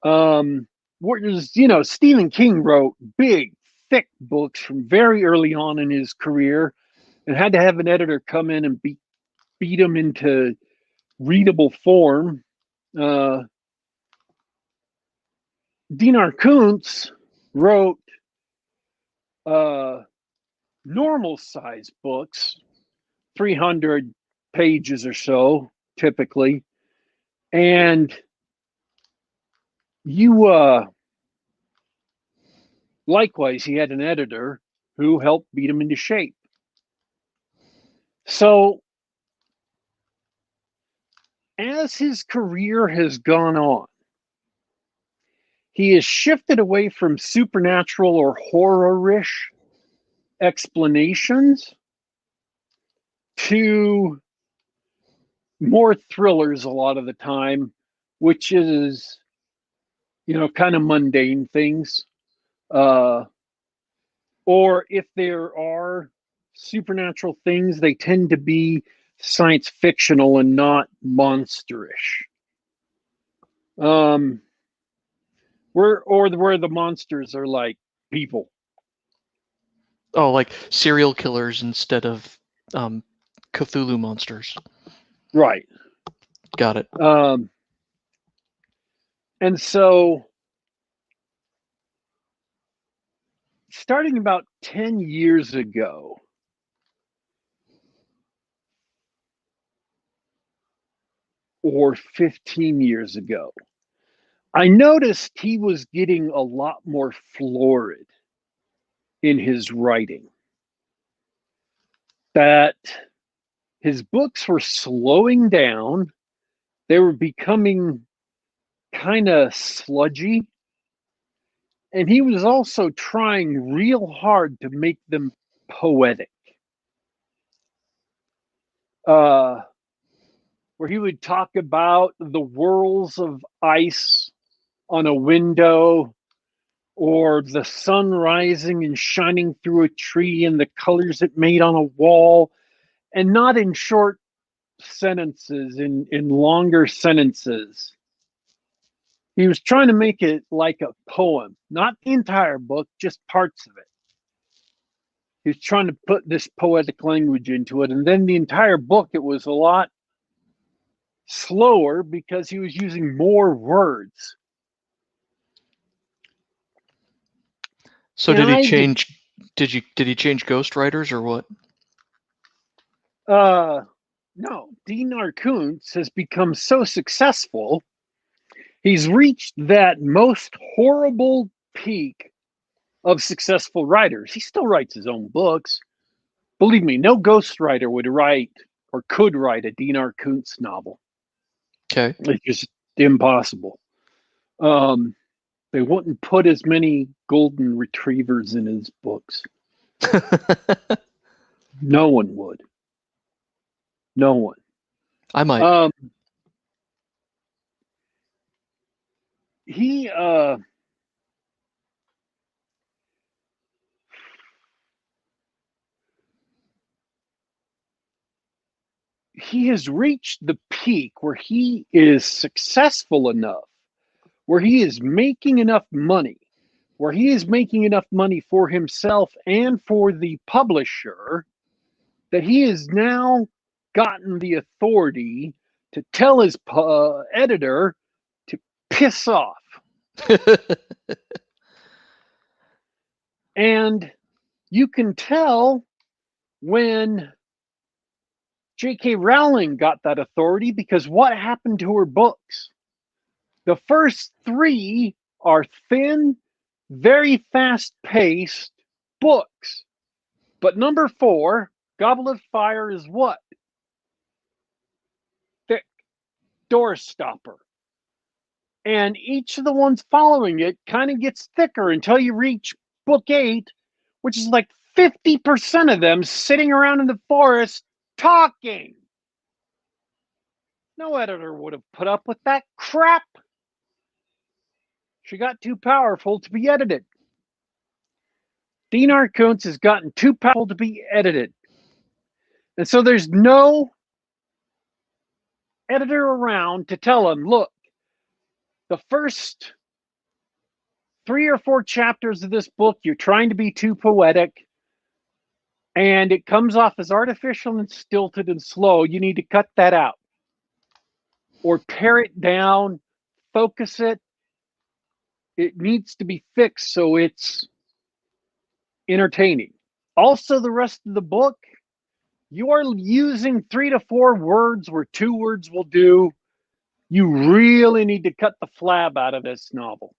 Whereas, Stephen King wrote big, thick books from very early on in his career and had to have an editor come in and beat him into readable form. Dinar Koontz wrote normal size books, 300 pages or so, typically. And likewise, he had an editor who helped beat him into shape. So as his career has gone on, he has shifted away from supernatural or horror-ish explanations to more thrillers a lot of the time, which is, kind of mundane things. Or if there are supernatural things, they tend to be science fictional and not monsterish. Where the monsters are like people. Oh, like serial killers instead of Cthulhu monsters. Right. Got it. And so starting about 10 years ago, or 15 years ago, I noticed he was getting a lot more florid in his writing. That his books were slowing down. They were becoming kind of sludgy. And he was also trying real hard to make them poetic. Where he would talk about the whirls of ice on a window, or the sun rising and shining through a tree and the colors it made on a wall, and not in short sentences, in longer sentences. He was trying to make it like a poem, not the entire book, just parts of it. He was trying to put this poetic language into it, and then the entire book, it was a lot slower because he was using more words. So did he change? Did he change ghostwriters or what? No, Dinar Koontz has become so successful. He's reached that most horrible peak of successful writers. He still writes his own books. Believe me, no ghostwriter would write or could write a Dinar Koontz novel. Okay. It's just impossible. They wouldn't put as many golden retrievers in his books. No one would. No one. I might. He has reached the peak where he is successful enough, where he is making enough money, where he is making enough money for himself and for the publisher, that he has now gotten the authority to tell his editor to piss off. And you can tell when J.K. Rowling got that authority, because what happened to her books? The first 3 are thin, very fast-paced books. But number 4, Goblet Fire is what? Thick door stopper. And each of the ones following it kind of gets thicker until you reach book 8, which is like 50% of them sitting around in the forest talking. No editor would have put up with that crap. She got too powerful to be edited. Dinar Koontz has gotten too powerful to be edited. And so there's no editor around to tell him, look, the first 3 or 4 chapters of this book, you're trying to be too poetic, and it comes off as artificial and stilted and slow. You need to cut that out. Or pare it down, focus it. It needs to be fixed so it's entertaining. Also, the rest of the book, you are using 3 to 4 words where 2 words will do. You really need to cut the flab out of this novel.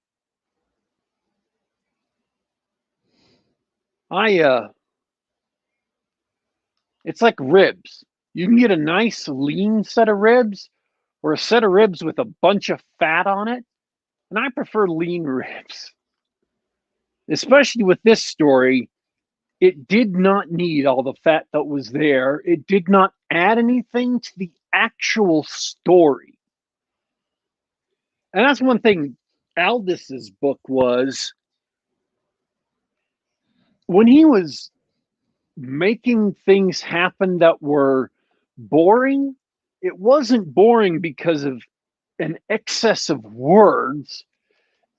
It's like ribs. You can get a nice lean set of ribs or a set of ribs with a bunch of fat on it. And I prefer lean ribs. Especially with this story, it did not need all the fat that was there. It did not add anything to the actual story. And that's one thing Aldiss's book was. When he was making things happen that were boring, it wasn't boring because of an excess of words.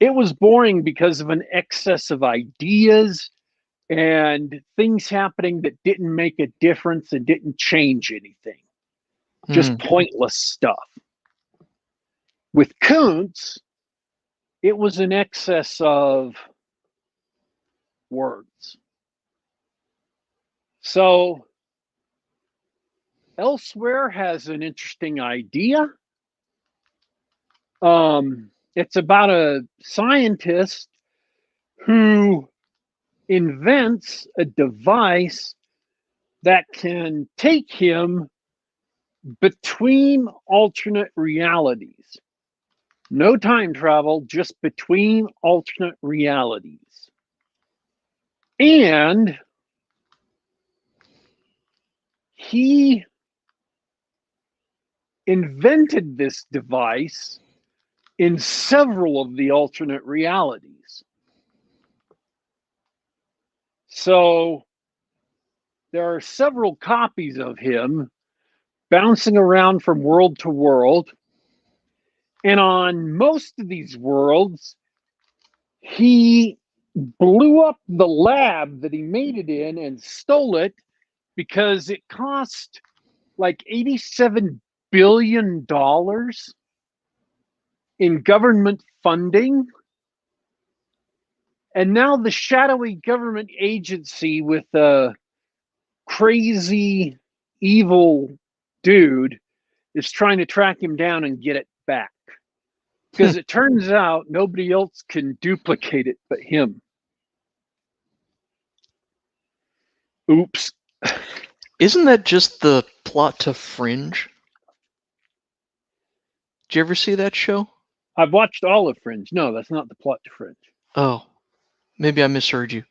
It was boring because of an excess of ideas and things happening that didn't make a difference and didn't change anything. Just pointless stuff. With Koontz, it was an excess of words. So, Elsewhere has an interesting idea. It's about a scientist who invents a device that can take him between alternate realities. No time travel, just between alternate realities. And he invented this device in several of the alternate realities. So there are several copies of him bouncing around from world to world. And on most of these worlds, he blew up the lab that he made it in and stole it because it cost like $87 billion in government funding. And now the shadowy government agency with a crazy, evil dude is trying to track him down and get it back. Because it turns out nobody else can duplicate it but him. Oops. Isn't that just the plot to Fringe? Did you ever see that show? I've watched all of Fringe. No, that's not the plot to Fringe. Oh, maybe I misheard you.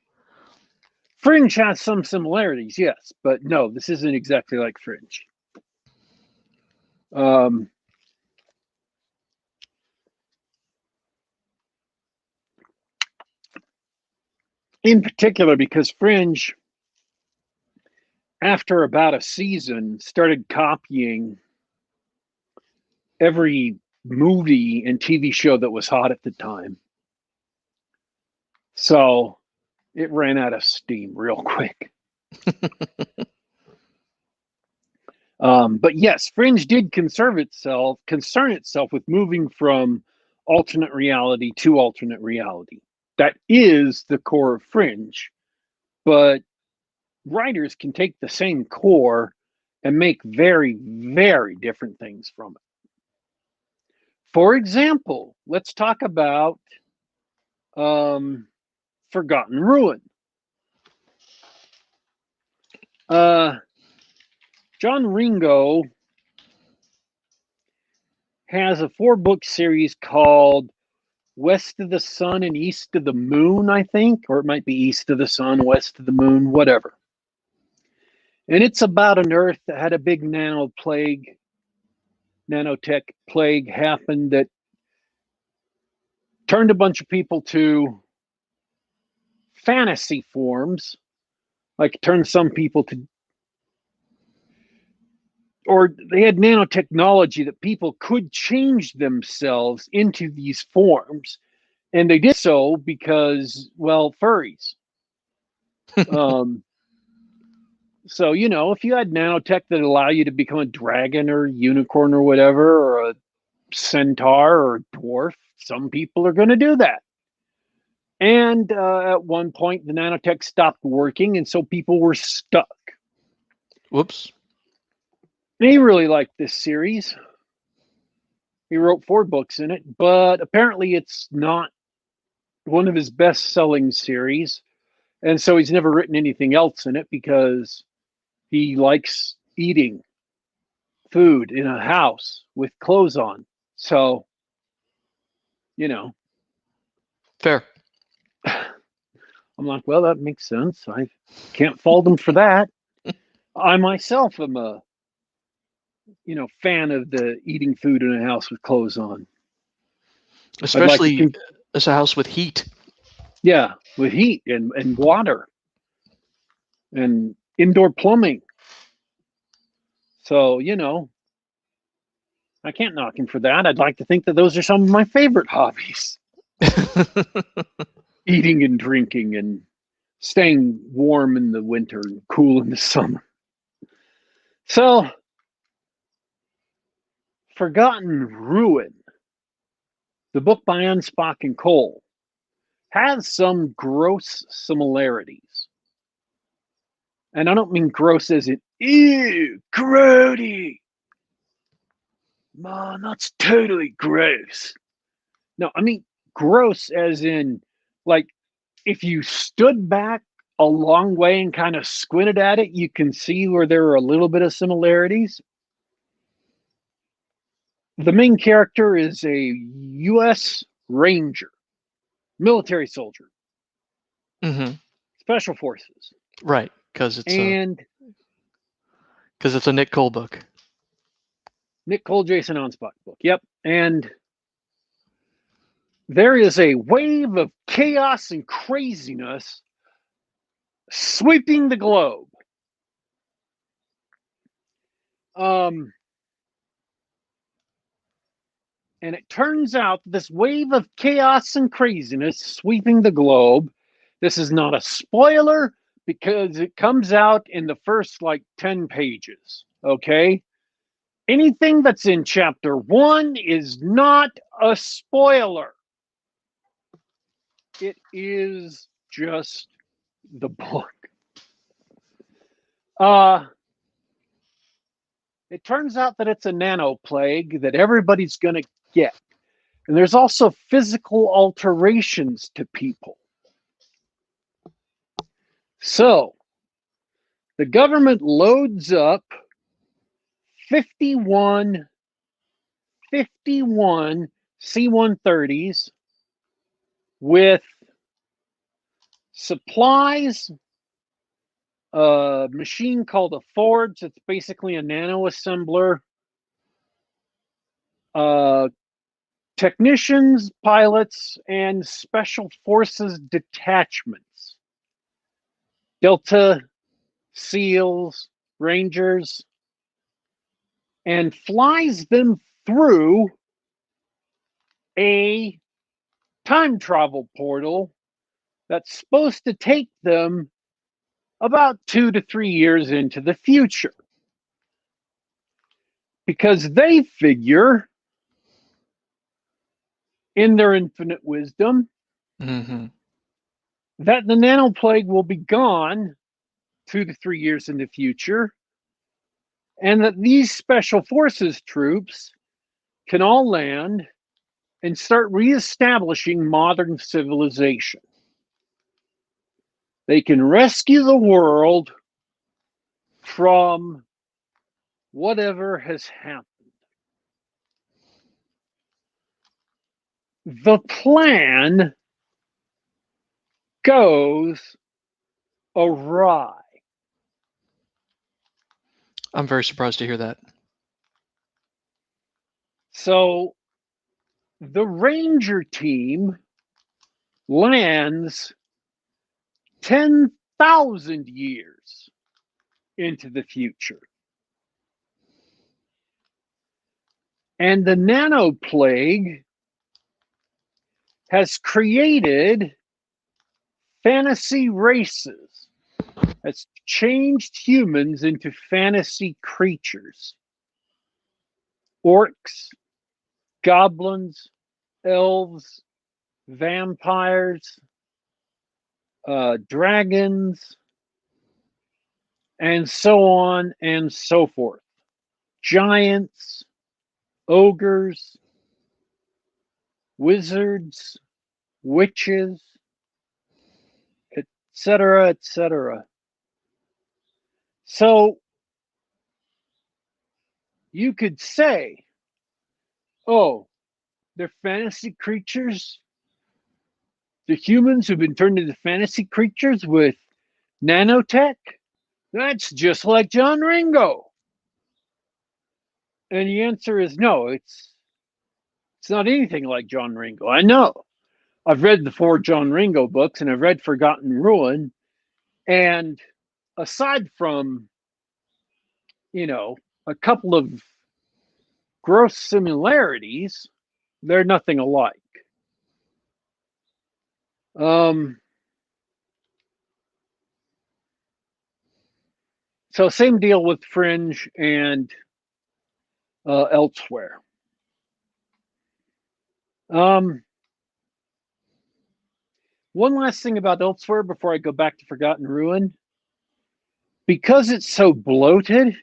Fringe has some similarities, yes, but no, this isn't exactly like Fringe. In particular, because Fringe, after about a season, started copying every movie and TV show that was hot at the time. So it ran out of steam real quick. But yes, Fringe did concern itself with moving from alternate reality to alternate reality. That is the core of Fringe. But writers can take the same core and make very, very different things from it. For example, let's talk about Forgotten Ruin. John Ringo has a 4-book series called West of the Sun and East of the Moon, I think, or it might be East of the Sun, West of the Moon, whatever. And it's about an Earth that had a big nanotech plague happen that turned a bunch of people to fantasy forms, like turned some people to, or they had nanotechnology that people could change themselves into these forms. And they did so because, well, furries. So, you know, if you had nanotech that allow you to become a dragon or unicorn or whatever, or a centaur or a dwarf, some people are going to do that. And at one point, the nanotech stopped working, and so people were stuck. Whoops. And he really liked this series. He wrote 4 books in it, but apparently it's not one of his best-selling series. And so he's never written anything else in it because he likes eating food in a house with clothes on. So, you know. Fair. I'm like, well, that makes sense. I can't fault him for that. I myself am a, fan of the eating food in a house with clothes on. Especially as a house with heat. Yeah, with heat and water and indoor plumbing. So, I can't knock him for that. I'd like to think that those are some of my favorite hobbies. Eating and drinking and staying warm in the winter and cool in the summer. So, Forgotten Ruin, the book by Anspach and Cole, has some gross similarities. And I don't mean gross as in, ew, grody. Man, that's totally gross. No, I mean gross as in, like, if you stood back a long way and kind of squinted at it, you can see where there are a little bit of similarities. The main character is a U.S. Ranger, military soldier, special forces. Right, because it's a Nick Cole book. Nick Cole, Jason Anspach book. Yep, and there is a wave of chaos and craziness sweeping the globe. And it turns out this wave of chaos and craziness sweeping the globe, this is not a spoiler because it comes out in the first 10 pages, okay? Anything that's in chapter 1 is not a spoiler. It is just the book. It turns out that it's a nano plague that everybody's going to get. And there's also physical alterations to people. So, the government loads up 51 C-130s with supplies, a machine called a forge. It's basically a nano assembler. Technicians, pilots, and special forces detachments. Delta, SEALs, Rangers, and flies them through a time travel portal that's supposed to take them about 2 to 3 years into the future. Because they figure, in their infinite wisdom, that the nano plague will be gone 2 to 3 years in the future, and that these special forces troops can all land and start reestablishing modern civilization. They can rescue the world from whatever has happened. The plan goes awry. I'm very surprised to hear that. So the Ranger team lands 10,000 years into the future. And the nanoplague has created fantasy races, has changed humans into fantasy creatures. Orcs, goblins, elves, vampires, dragons, and so on and so forth. Giants, ogres, wizards, witches, etc., etc. So you could say, oh, they're fantasy creatures. The humans who've been turned into fantasy creatures with nanotech? That's just like John Ringo. And the answer is no, it's not anything like John Ringo. I know. I've read the 4 John Ringo books and I've read Forgotten Ruin. And aside from, a couple of gross similarities, they're nothing alike. So same deal with Fringe and Elsewhere. One last thing about Elsewhere before I go back to Forgotten Ruin. Because it's so bloated,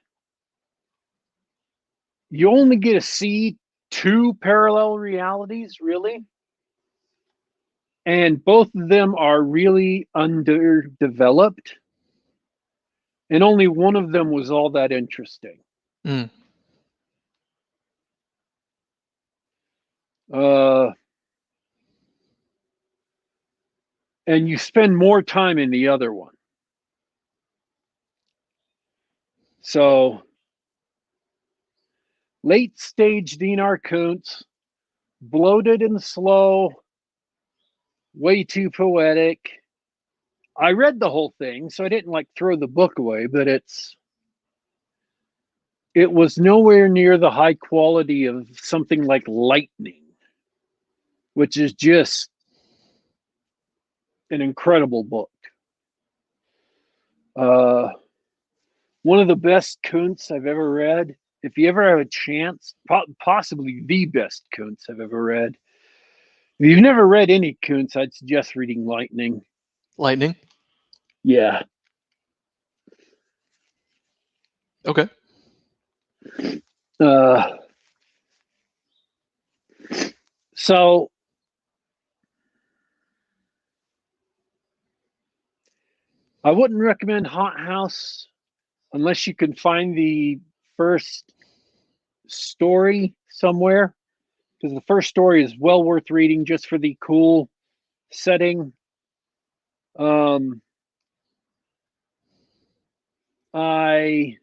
you only get to see 2 parallel realities, really. And both of them are really underdeveloped. And only one of them was all that interesting. Mm. And you spend more time in the other one. So, late stage Dinar Koontz, bloated and slow, way too poetic. I read the whole thing, so I didn't throw the book away, but it was nowhere near the high quality of something like Lightning, which is just an incredible book. One of the best Koontz I've ever read. If you ever have a chance, possibly the best Koontz I've ever read. If you've never read any Koontz, I'd suggest reading Lightning. Lightning? Yeah. Okay. So I wouldn't recommend Hothouse unless you can find the first story somewhere, because the first story is well worth reading just for the cool setting. I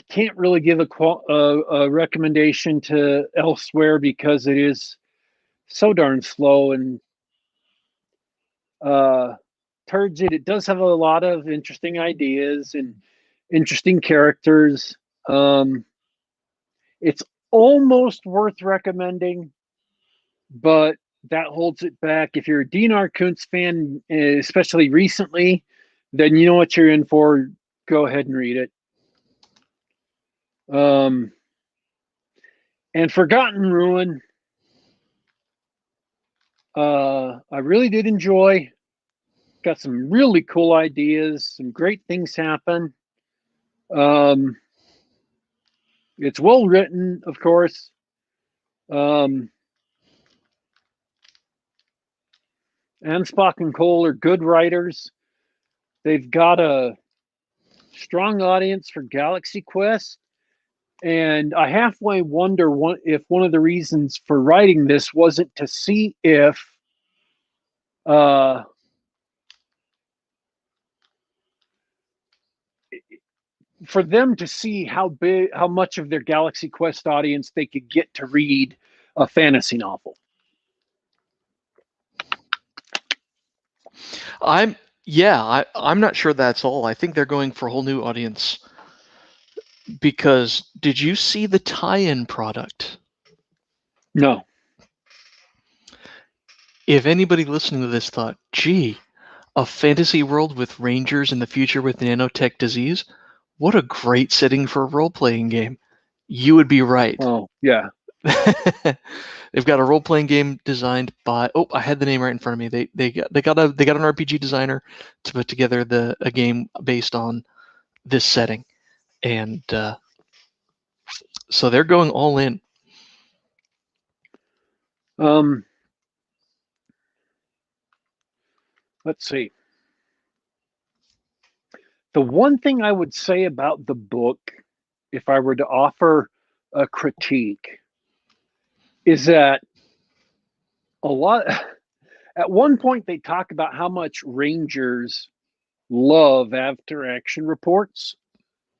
can't really give a recommendation to Elsewhere because it is so darn slow and turgid. It does have a lot of interesting ideas and interesting characters. It's almost worth recommending, but that holds it back. If you're a Dinar Koontz fan, especially recently, then you know what you're in for. Go ahead and read it. And Forgotten Ruin, I really did enjoy. Got some really cool ideas. Some great things happen. It's well written, of course. Anspach and Cole are good writers. They've got a strong audience for Galaxy Quest, and I halfway wonder if one of the reasons for writing this wasn't to see if for them to see how much of their Galaxy Quest audience they could get to read a fantasy novel. I'm not sure that's all. I think they're going for a whole new audience. Because did you see the tie-in product? No. If anybody listening to this thought, gee, a fantasy world with rangers in the future with nanotech disease, what a great setting for a role-playing game. You would be right. Oh, yeah. They've got a role-playing game designed by, I had the name right in front of me. They got an RPG designer to put together a game based on this setting. And so they're going all in. Let's see. The one thing I would say about the book, if I were to offer a critique, is that at one point they talk about how much Rangers love after action reports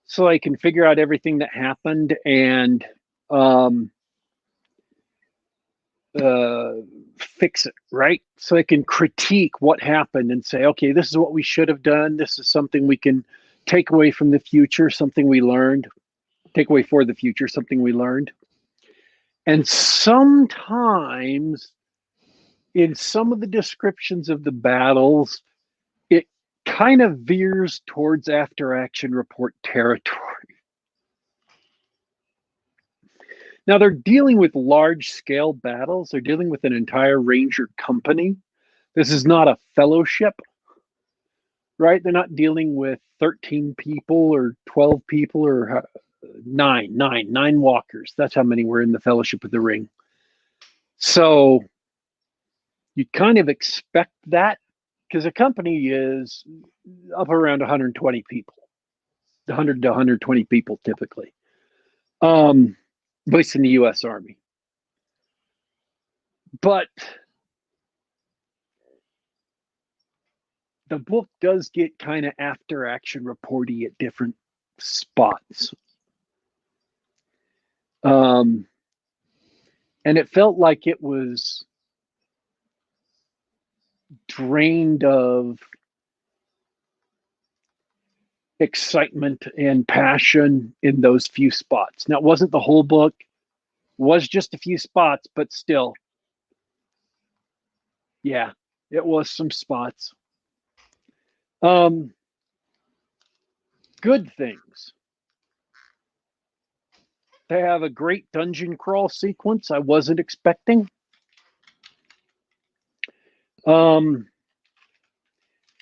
so they can figure out everything that happened and fix it, right? So they can critique what happened and say, okay, this is what we should have done. This is something we can take away from the future, something we learned, take away for the future, something we learned. And sometimes in some of the descriptions of the battles, it kind of veers towards after action report territory. Now they're dealing with large scale battles. They're dealing with an entire Ranger company. This is not a fellowship, right? They're not dealing with 13 people or 12 people or nine walkers. That's how many were in the Fellowship of the Ring. So you kind of expect that because a company is up around 120 people, 100 to 120 people typically, at least in the U.S. Army. But the book does get kind of after action reporty at different spots. And it felt like it was drained of excitement and passion in those few spots. Now, it wasn't the whole book, it was just a few spots, but still, yeah, it was some spots. Good things. They have a great dungeon crawl sequence I wasn't expecting.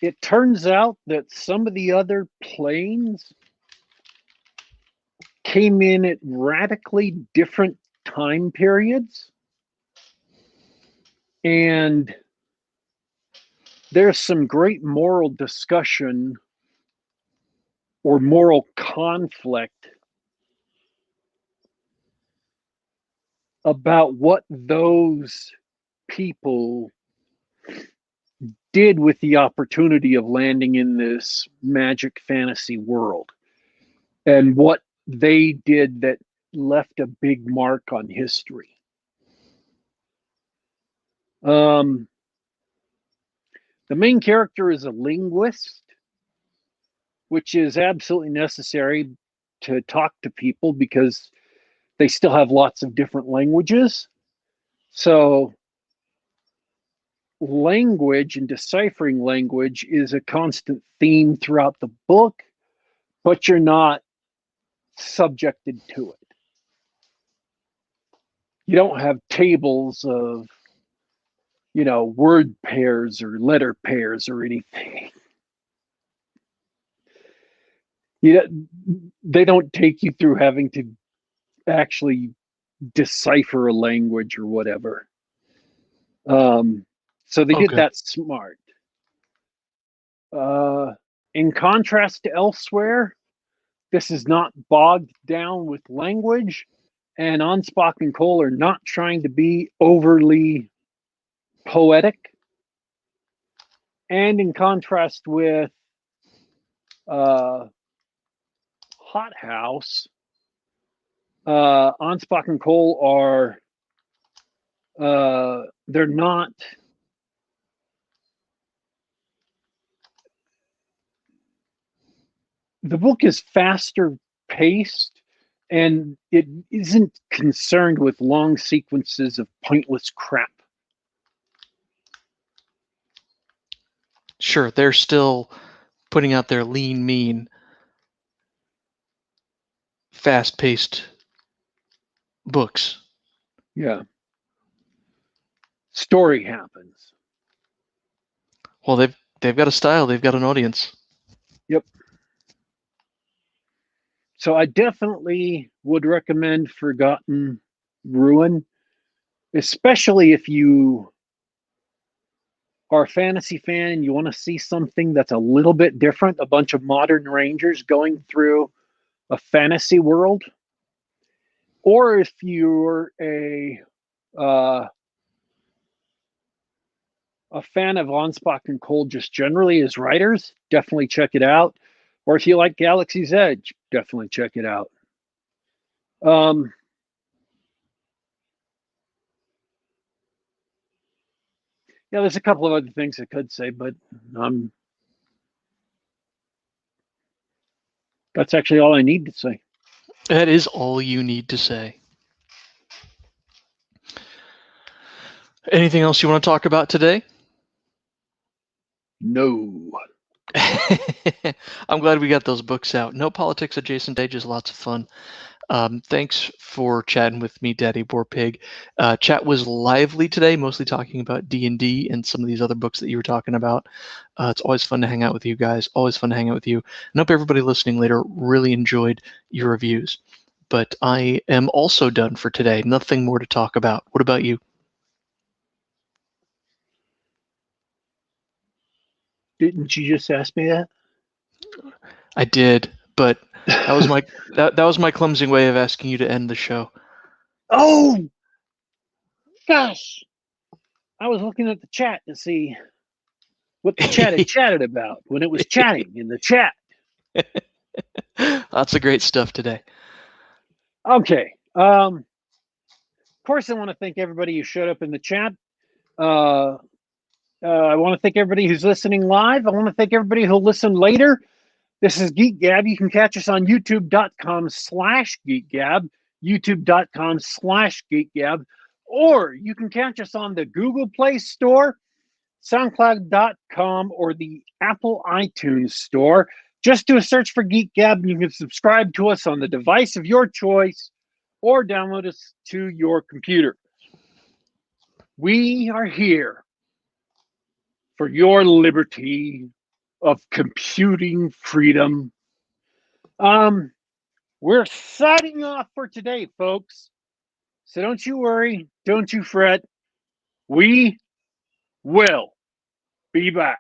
It turns out that some of the other planes came in at radically different time periods. And there's some great moral discussion or moral conflict about what those people did with the opportunity of landing in this magic fantasy world and what they did that left a big mark on history. The main character is a linguist, which is absolutely necessary to talk to people because they still have lots of different languages. So language and deciphering language is a constant theme throughout the book, but you're not subjected to it. You don't have tables of, word pairs or letter pairs or anything. They don't take you through having to actually decipher a language or whatever. So they did that smart. In contrast to elsewhere, this is not bogged down with language, and Anspach and Cole are not trying to be overly poetic. And in contrast with Hothouse, Anspach and Cole are they're not. The book is faster paced, and it isn't concerned with long sequences of pointless crap. Sure, they're still putting out their lean, mean, fast-paced books. Yeah. Story happens. Well, they've got a style, they've got an audience. Yep. So I definitely would recommend Forgotten Ruin, especially if you are a fantasy fan and you want to see something that's a little bit different, a bunch of modern rangers going through a fantasy world. Or if you're a fan of Anspach and Cole just generally as writers, definitely check it out. Or if you like Galaxy's Edge, definitely check it out. Yeah, there's a couple of other things I could say, but that's actually all I need to say. That is all you need to say. Anything else you want to talk about today? No. I'm glad we got those books out. No politics adjacent pages, lots of fun. Thanks for chatting with me, Daddy Warpig. Chat was lively today, mostly talking about D&D and some of these other books that you were talking about. It's always fun to hang out with you guys. Always fun to hang out with you. And hope everybody listening later really enjoyed your reviews. But I am also done for today. Nothing more to talk about. What about you? Didn't you just ask me that? I did, but that was my that was my clumsy way of asking you to end the show. Oh, gosh. I was looking at the chat to see what the chat had chatted about when it was chatting in the chat. Lots of great stuff today. Okay. Of course, I want to thank everybody who showed up in the chat. I want to thank everybody who's listening live. I want to thank everybody who'll listen later. This is Geek Gab. You can catch us on youtube.com/Geek Gab, youtube.com/Geek Gab, or you can catch us on the Google Play Store, SoundCloud.com, or the Apple iTunes Store. Just do a search for Geek Gab, and you can subscribe to us on the device of your choice or download us to your computer. We are here for your liberty of computing freedom. We're signing off for today, folks. So don't you worry, don't you fret. We will be back.